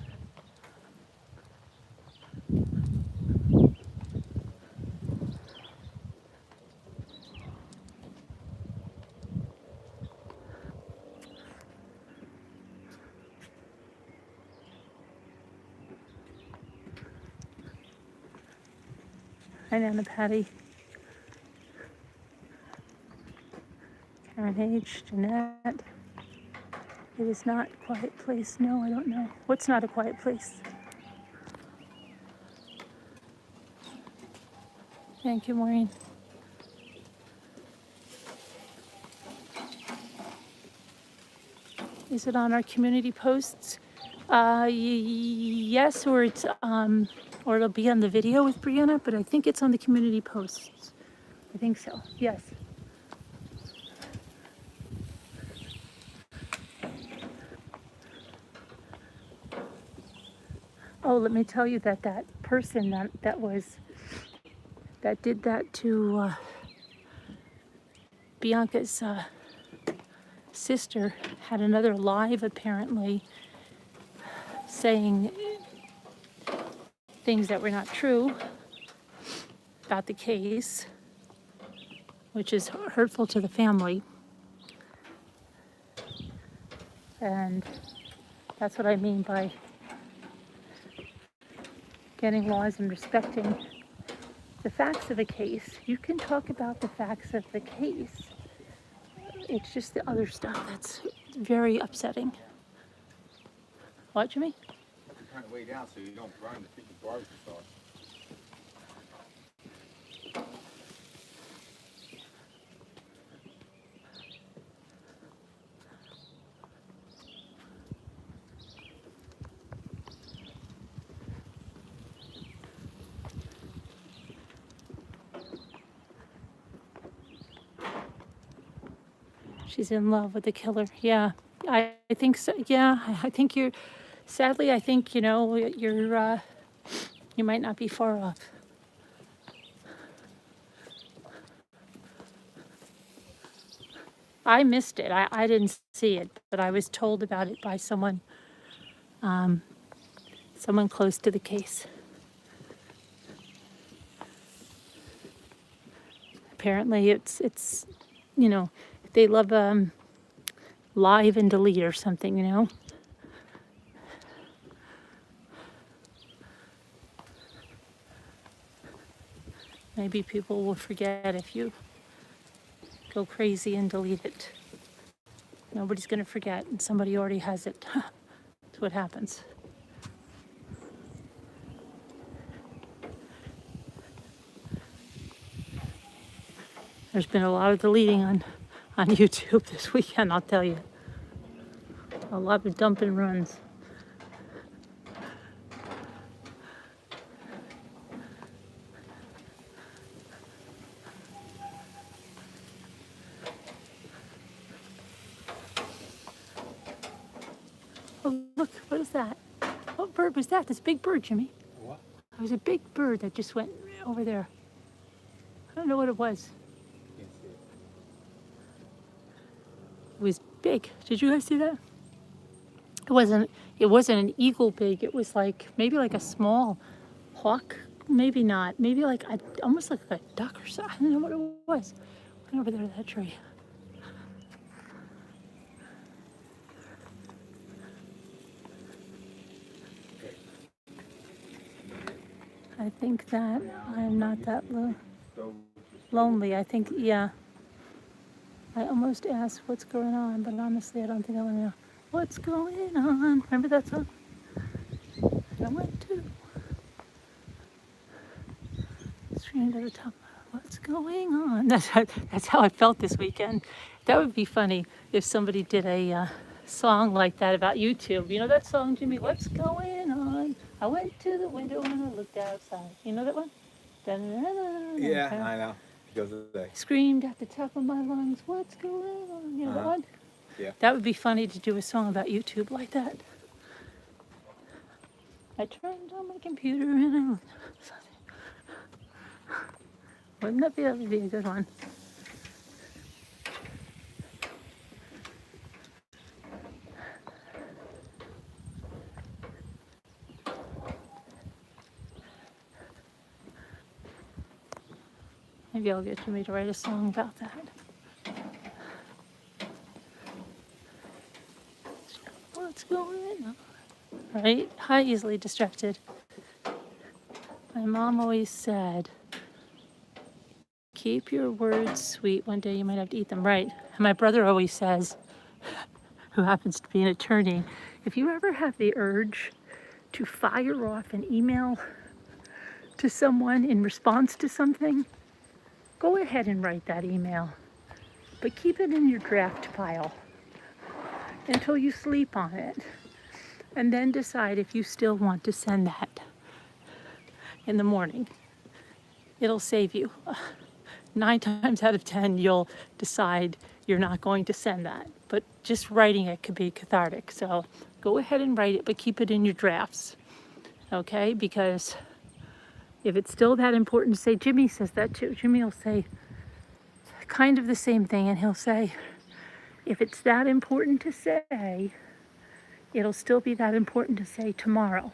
Hi, Nana Patty. Karen H. Jeanette. It is not a quiet place. No, I don't know. What's not a quiet place? Thank you, Maureen. Is it on our community posts? Yes, or it'll be on the video with Brianna, but I think it's on the community posts. I think so. Yes. Oh, let me tell you that person that did that to Bianca's sister had another live apparently saying things that were not true about the case, which is hurtful to the family. And that's what I mean by getting laws and respecting the facts of a case. You can talk about the facts of the case. It's just the other stuff that's very upsetting. What, Jimmy? You turn it way down so you don't burn the freaking barbecue sauce. She's in love with the killer. Yeah, I think so. Yeah, I think you're. Sadly, I think you're. You might not be far off. I missed it. I didn't see it, but I was told about it by someone. Someone close to the case. Apparently, it's they love live and delete or something. Maybe people will forget if you go crazy and delete it. Nobody's going to forget, and somebody already has it. That's what happens. There's been a lot of deleting on YouTube this weekend, I'll tell you. A lot of dump and runs. Oh, look, what is that? What bird was that? This big bird, Jimmy. What? It was a big bird that just went over there. I don't know what it was. Can't see it. It was big. Did you guys see that? It wasn't an eagle big. It was like maybe like a small hawk. Maybe not. Maybe like almost like a duck or something. I don't know what it was. Went over there to that tree. I think that I'm not that lonely. I think, yeah. I almost asked what's going on, but honestly, I don't think I want to know what's going on. Remember that song? I went to scream to the top. What's going on? That's how I felt this weekend. That would be funny if somebody did a song like that about YouTube. You know that song, Jimmy? What's going on? I went to the window and I looked outside. You know that one? Yeah, I know. It goes today. Screamed at the top of my lungs, what's going on? You know that one? Yeah. That would be funny to do a song about YouTube like that. I turned on my computer and I looked. Wouldn't that would be a good one? Maybe I'll get Jimmy to write a song about that. What's going on? Right? How easily distracted. My mom always said, keep your words sweet. One day you might have to eat them. Right. And my brother always says, who happens to be an attorney, if you ever have the urge to fire off an email to someone in response to something, go ahead and write that email, but keep it in your draft pile until you sleep on it, and then decide if you still want to send that in the morning. It'll save you. 9 times out of 10, you'll decide you're not going to send that, but just writing it could be cathartic. So go ahead and write it, but keep it in your drafts, okay? Because if it's still that important to say, Jimmy says that too. Jimmy will say kind of the same thing, and he'll say, if it's that important to say, it'll still be that important to say tomorrow.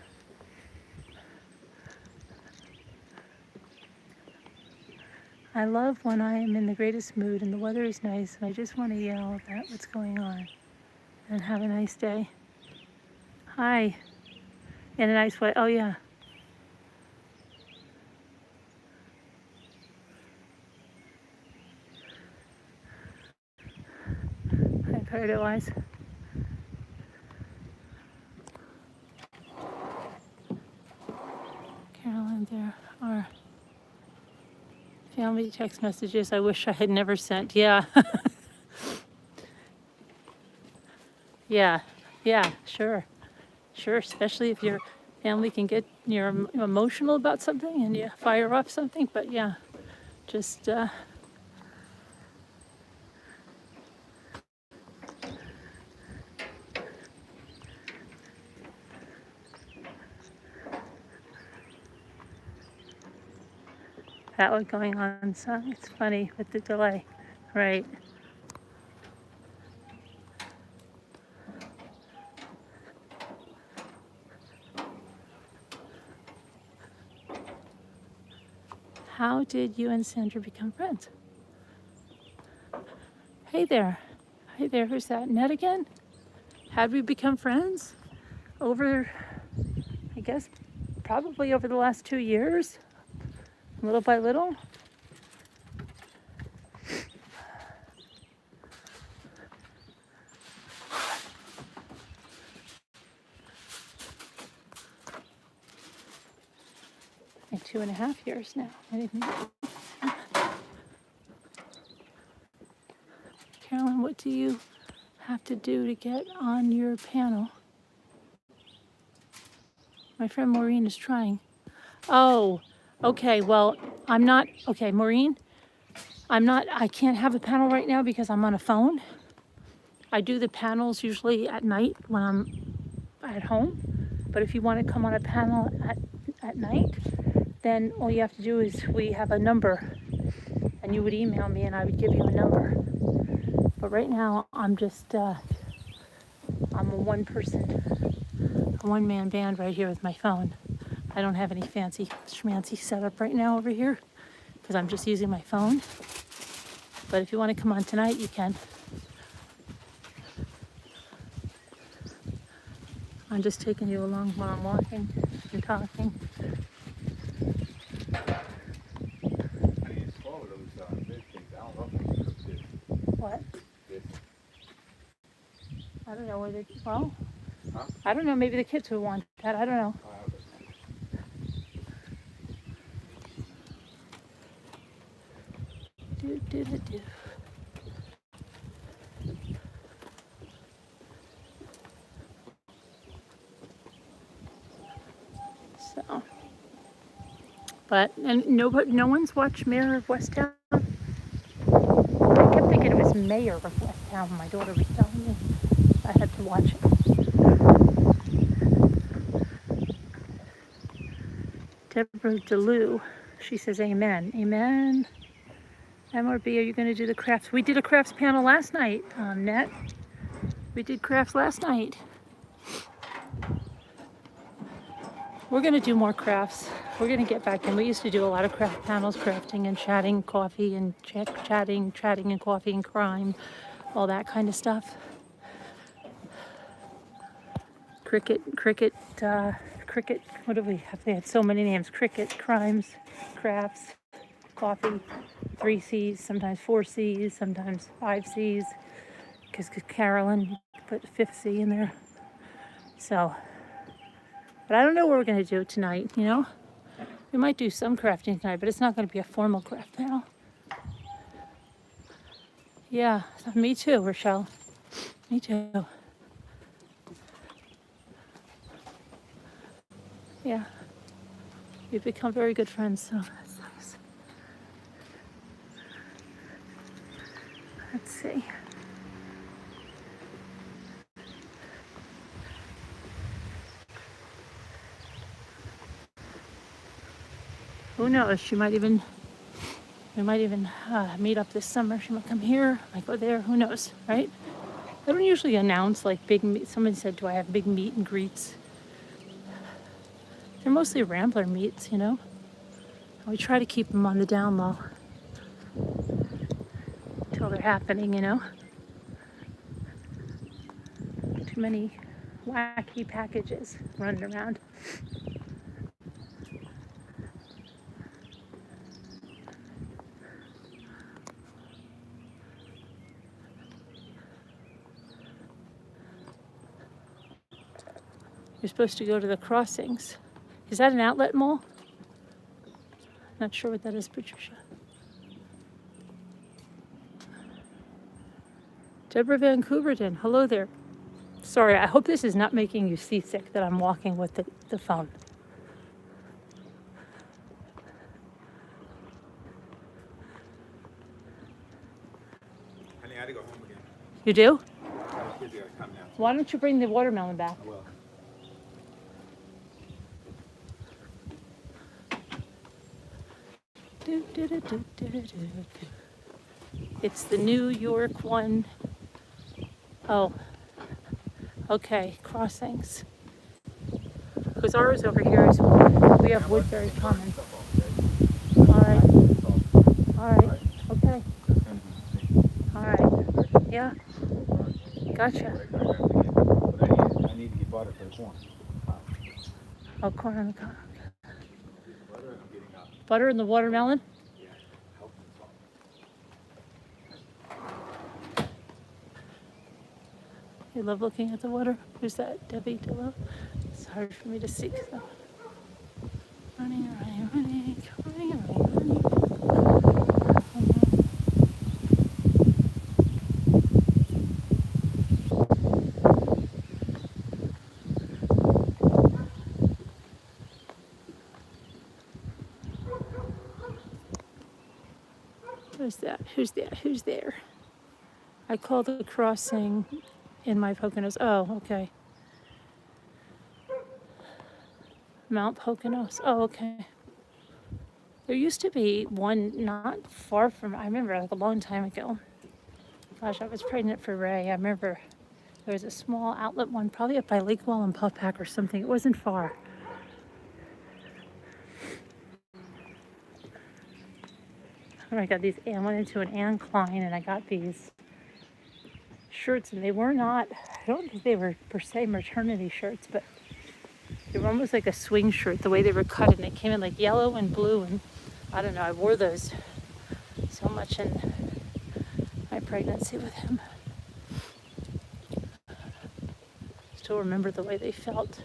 I love when I am in the greatest mood and the weather is nice and I just want to yell about what's going on and have a nice day. Hi. In a nice way. Oh, yeah. I've heard it was. Carolyn, there are family text messages I wish I had never sent. Yeah. Yeah. Yeah, sure. Sure, especially if your family can get you're emotional about something and you fire up something. But yeah, just that one going on. So it's funny with the delay, right? How did you and Sandra become friends? Hey there. Hey there, who's that? Ned again? How'd we become friends? Over, I guess, probably over the last 2 years, little by little. Like 2.5 years now. I didn't know. What do you have to do to get on your panel? My friend Maureen is trying. Oh, okay. Well, I'm not. Okay, Maureen, I can't have a panel right now because I'm on a phone. I do the panels usually at night when I'm at home. But if you want to come on a panel at night, then all you have to do is we have a number and you would email me and I would give you a number. But right now I'm just, I'm a one-man band right here with my phone. I don't have any fancy schmancy setup right now over here because I'm just using my phone. But if you want to come on tonight, you can. I'm just taking you along while I'm walking and talking. What? I don't know where they, well, Huh? I don't know, maybe the kids would want that, I don't know. Do, do, do, do. So, but, and no one's watched Mayor of Westtown? I kept thinking it was Mayor of Westtown, my daughter was telling me. I had to watch it. Deborah DeLue, she says amen. Amen. MRB, are you going to do the crafts? We did a crafts panel last night, Net. We did crafts last night. We're going to do more crafts. We're going to get back in. We used to do a lot of craft panels, crafting and chatting, coffee and chatting and coffee and crime, all that kind of stuff. Cricket, what do we have? They had so many names. Cricket, crimes, crafts, coffee, 3 C's, sometimes 4 C's, sometimes 5 C's, because Carolyn put 5th C in there. So, but I don't know what we're going to do tonight, you know? We might do some crafting tonight, but it's not going to be a formal craft panel. Yeah, me too, Rochelle. Me too. Yeah. We've become very good friends, so that's nice. Let's see. Who knows? We might even meet up this summer. She might come here, might go there. Who knows, right? I don't usually announce like big meet. Someone said, do I have big meet and greets? They're mostly Rambler meets, you know? We try to keep them on the down low until they're happening, you know? Too many wacky packages running around. You're supposed to go to the crossings. Is that an outlet mall? Not sure what that is, Patricia. Deborah Van Couverton, hello there. Sorry, I hope this is not making you seasick that I'm walking with the phone. Honey, I gotta go home again. You do? The kids gotta come now. Why don't you bring the watermelon back? I will. It's the New York one. Oh, okay, crossings. Because ours over here is, we have Woodbury Common. All right, okay, all right, yeah, gotcha. I need to get butter for the corn. Oh, corn on the cob. Butter, and I'm getting Butter in the watermelon? yeah, help You love looking at the water? Who's that? Debbie DeLo? It's hard for me to see. So. Running. is that? Who's that? Who's there? I call the crossing in my Poconos. Oh, okay. Mount Poconos. Oh, okay. There used to be one not far from, I remember like a long time ago. Gosh, I was pregnant for Ray. I remember there was a small outlet one, probably up by Lake Wallenpaupack or something. It wasn't far. And I got these, I went into an Anne Klein and I got these shirts, and they were not, I don't think they were per se maternity shirts, but they were almost like a swing shirt, the way they were cut, and they came in like yellow and blue, and I don't know, I wore those so much in my pregnancy with him. Still remember the way they felt.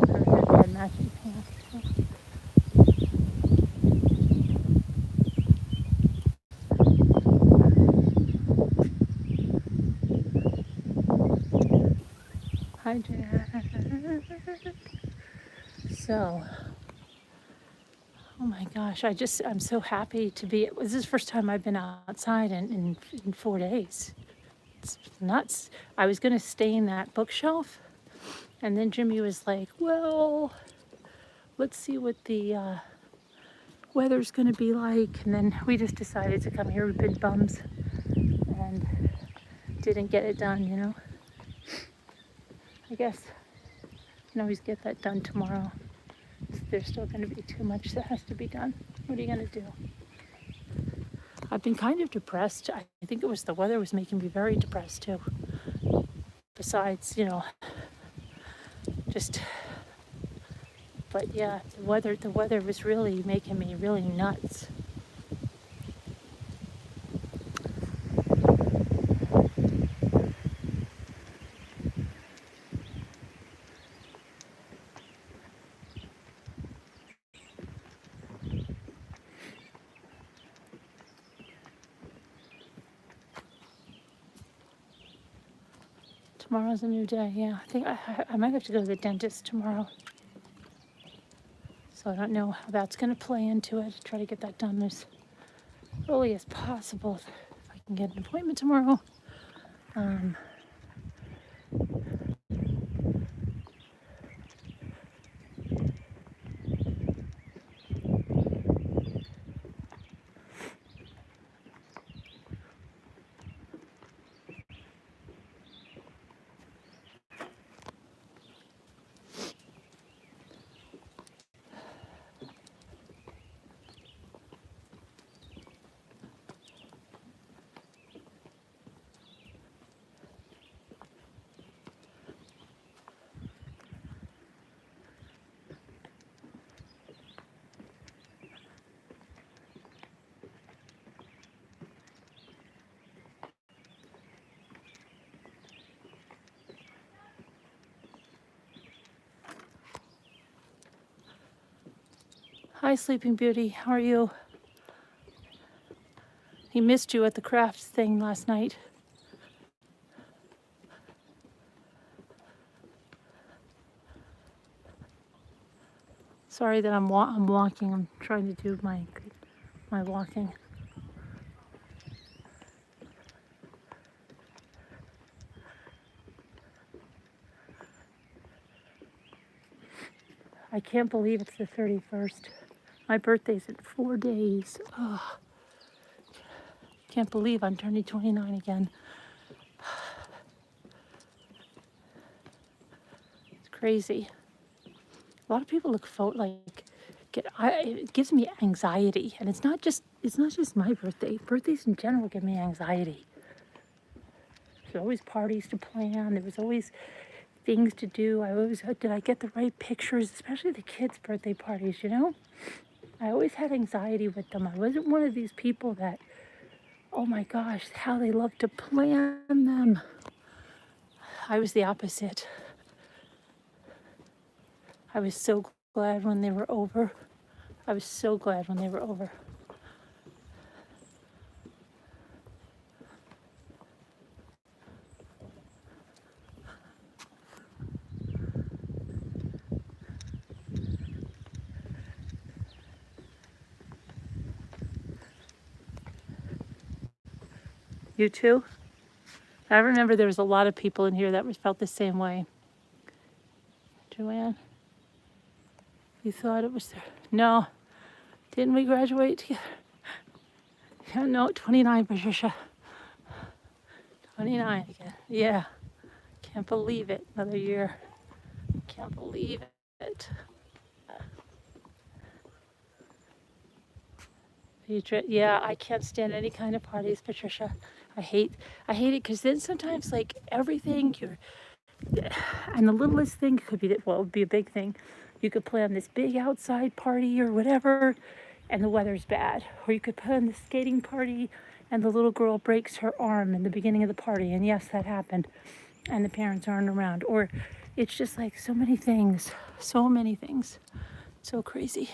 I had matching pants. Hi, Jack. So, oh my gosh, I'm so happy to be, this is the first time I've been outside in 4 days. It's nuts. I was going to stay in that bookshelf, and then Jimmy was like, well, let's see what the weather's going to be like. And then we just decided to come here with big bums and didn't get it done, you know. I guess I can always get that done tomorrow. There's still going to be too much that has to be done. What are you going to do? I've been kind of depressed. I think it was the weather was making me very depressed too. Besides, you know, just, but yeah, the weather was really making me really nuts. Tomorrow's a new day. Yeah, I think I might have to go to the dentist tomorrow. So I don't know how that's going to play into it. Try to get that done as early as possible if I can get an appointment tomorrow. Hi, Sleeping Beauty. How are you? He missed you at the crafts thing last night. Sorry that I'm walking. I'm trying to do my walking. I can't believe it's the 31st. My birthday's in 4 days. Oh, can't believe I'm turning 29 again. It's crazy. A lot of people look it gives me anxiety, and it's not just my birthday. Birthdays in general give me anxiety. There's always parties to plan. There was always things to do. Did I get the right pictures, especially the kids' birthday parties, you know? I always had anxiety with them. I wasn't one of these people that, oh my gosh, how they love to plan them. I was the opposite. I was so glad when they were over. I was so glad when they were over. You too? I remember there was a lot of people in here that felt the same way. Joanne, you thought it was there? No. Didn't we graduate together? Yeah, no, 29, Patricia. 29 again. Yeah. Can't believe it. Another year. Can't believe it. Yeah, I can't stand any kind of parties, Patricia. I hate it because then sometimes like everything you're, and the littlest thing could be that, well, it would be a big thing. You could plan this big outside party or whatever, and the weather's bad. Or you could plan the skating party, and the little girl breaks her arm in the beginning of the party, and yes, that happened, and the parents aren't around. Or it's just like so many things, so crazy.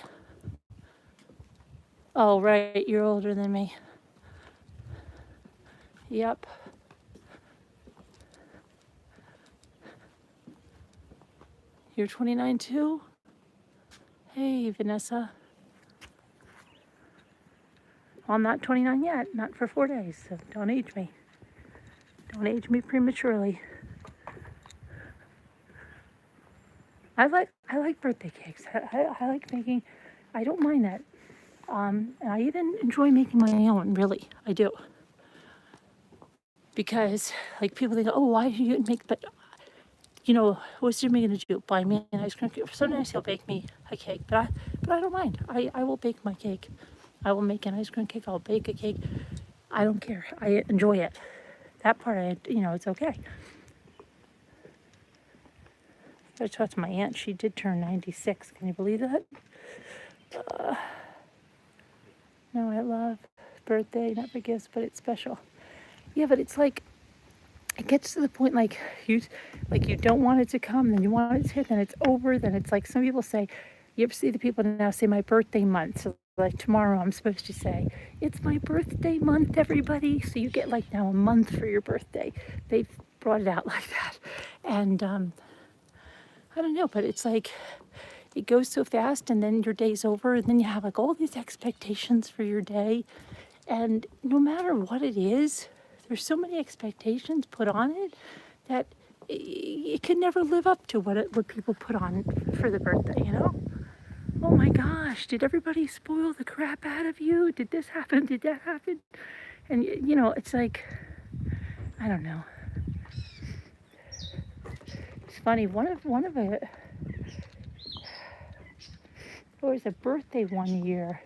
Oh, right, you're older than me. Yep. You're 29 too? Hey, Vanessa. Well, I'm not 29 yet, not for 4 days, so don't age me. Don't age me prematurely. I like birthday cakes. I like making, I don't mind that. And I even enjoy making my own, really, I do. Because like people think, oh, why do you make, but you know, what's Jimmy gonna do? Buy me an ice cream cake? Sometimes he'll bake me a cake, but I don't mind. I will bake my cake. I will make an ice cream cake. I'll bake a cake. I don't care. I enjoy it. That part, it's okay. I talked to my aunt. She did turn 96. Can you believe that? No, I love birthday, not for gifts, but it's special. Yeah, but it's like it gets to the point like you don't want it to come, then you want it to hit, then it's over, then it's like some people say, you ever see the people now say my birthday month? So like tomorrow I'm supposed to say, it's my birthday month, everybody. So you get like now a month for your birthday. They've brought it out like that. And I don't know, but it's like it goes so fast and then your day's over and then you have like all these expectations for your day. And no matter what it is, there's so many expectations put on it that it can never live up to what people put on for the birthday, you know? Oh my gosh, did everybody spoil the crap out of you? Did this happen? Did that happen? And it's like, I don't know. It's funny, there was a birthday one year,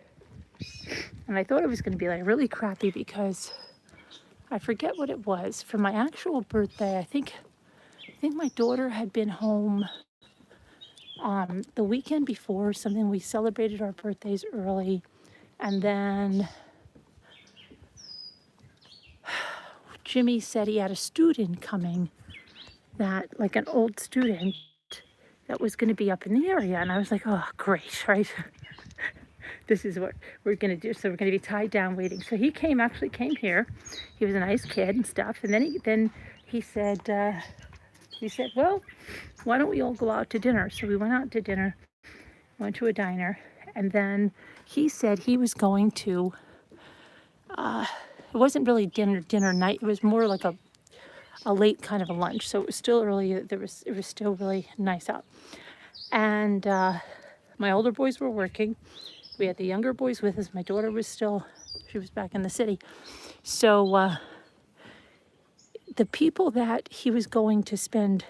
and I thought it was going to be like really crappy because I forget what it was. For my actual birthday, I think my daughter had been home the weekend before something. We celebrated our birthdays early, and then Jimmy said he had a student coming, that like an old student that was going to be up in the area, and I was like, oh great, right? This is what we're going to do. So we're going to be tied down waiting. So he actually came here. He was a nice kid and stuff. And then he said, well, why don't we all go out to dinner? So we went out to dinner, went to a diner. And then he said he was going to, it wasn't really dinner night. It was more like a late kind of a lunch. So it was still early. It was still really nice out. And my older boys were working. We had the younger boys with us. My daughter she was back in the city. So the people that he was going to spend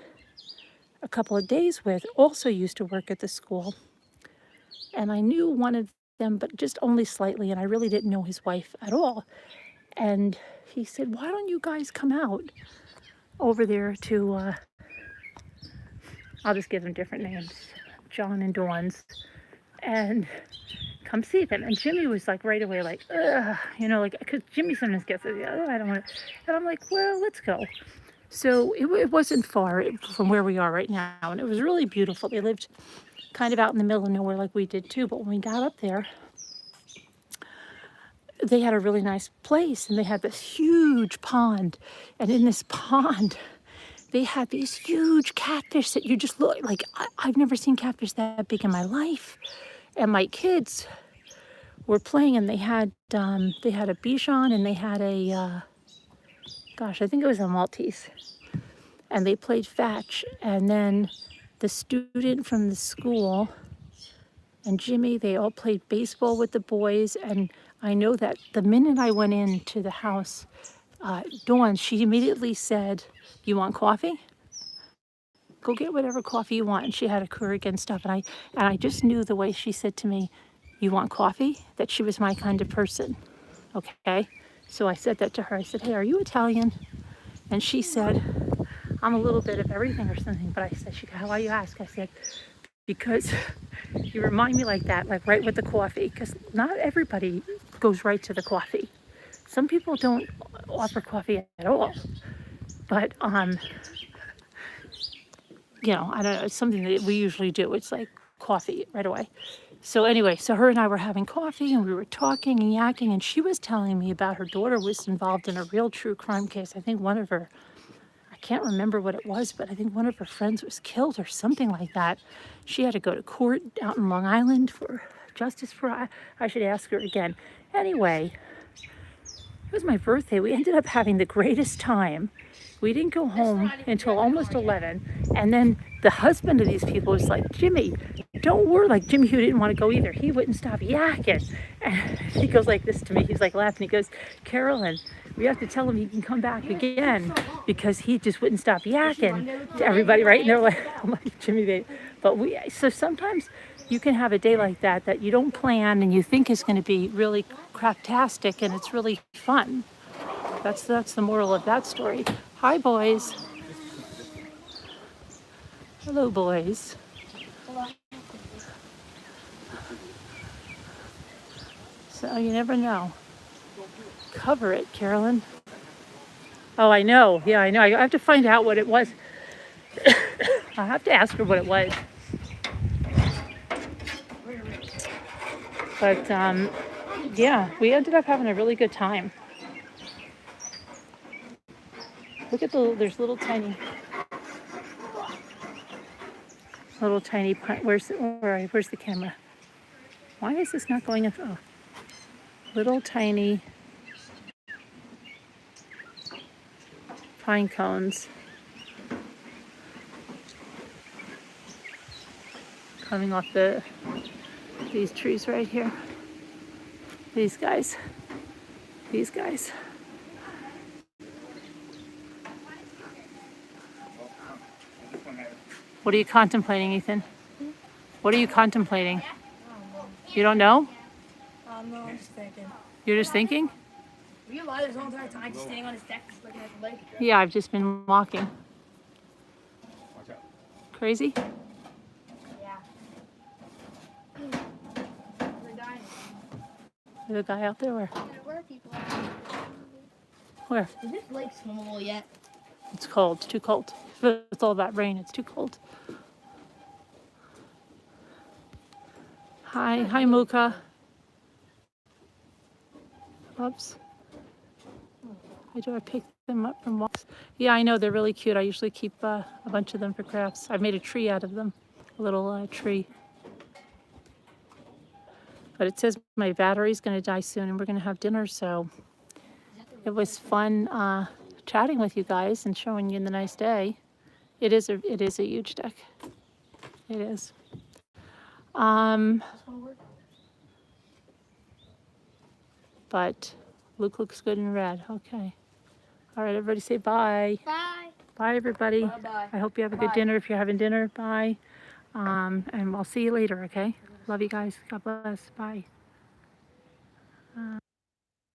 a couple of days with also used to work at the school. And I knew one of them, but just only slightly. And I really didn't know his wife at all. And he said, why don't you guys come out over there to, I'll just give them different names, John and Dawn's, and come see them. And Jimmy was like right away, like, ugh, because Jimmy sometimes gets it. Oh, I don't want to. And I'm like, well, let's go. So it wasn't far from where we are right now. And it was really beautiful. They lived kind of out in the middle of nowhere like we did too. But when we got up there, they had a really nice place. And they had this huge pond. And in this pond, they had these huge catfish that you just look like, I've never seen catfish that big in my life. And my kids were playing, and they had a Bichon, and they had a gosh, I think it was a Maltese. And they played fetch. And then the student from the school and Jimmy, they all played baseball with the boys. And I know that the minute I went into the house, Dawn, she immediately said, "You want coffee? Go get whatever coffee you want." And she had a Keurig and stuff. And I just knew the way she said to me, "You want coffee?" that she was my kind of person. Okay. So I said that to her. I said, "Hey, are you Italian?" And she said, "I'm a little bit of everything or something." But I said, "How are you ask?" I said, "Because you remind me like that, like right with the coffee, because not everybody goes right to the coffee. Some people don't offer coffee at all. But you know, I don't know, it's something that we usually do. It's like coffee right away." So anyway, so her and I were having coffee and we were talking and yakking, and she was telling me about her daughter was involved in a real true crime case. I think one of her, I can't remember what it was, but I think one of her friends was killed or something like that. She had to go to court out in Long Island for justice for, I should ask her again. Anyway, it was my birthday. We ended up having the greatest time. We didn't go home until almost 11. And then the husband of these people was like, "Jimmy, don't worry." Like Jimmy, who didn't want to go either, he wouldn't stop yakking. And he goes like this to me. He's like laughing. He goes, "Carolyn, we have to tell him he can come back again," because he just wouldn't stop yakking to everybody, right? And they're like, I'm like, "Jimmy, babe." But so sometimes you can have a day like that that you don't plan and you think is going to be really craptastic, and it's really fun. That's the moral of that story. Hi, boys. Hello, boys. So you never know. Cover it, Carolyn. Oh, I know. Yeah, I know. I have to find out what it was. I have to ask her what it was. But yeah, we ended up having a really good time. Look at there's little tiny, where's the camera? Why is this not going in? Oh, little tiny pine cones coming off these trees right here. These guys. What are you contemplating, Ethan? What are you contemplating? You don't know? No, I'm just thinking. You're just thinking? Were you alive this whole entire time, just standing on his deck, just looking at the lake? Yeah, I've just been walking. Watch out. Crazy? Yeah. We're dying. There's a guy out there. Where are people? Where? Is this lake swimmable yet? It's cold. It's too cold. With all that rain, it's too cold. Hi, Muka. Oops. I pick them up from walks. Yeah, I know, they're really cute. I usually keep a bunch of them for crafts. I've made a tree out of them, a little tree. But it says my battery's going to die soon and we're going to have dinner, so it was fun chatting with you guys and showing you the nice day. It is a huge deck. It is. But Luke looks good in red. Okay. All right, everybody say bye. Bye. Bye, everybody. Bye-bye. I hope you have a good dinner if you're having dinner. Bye. And I'll see you later, okay? Love you guys. God bless. Bye.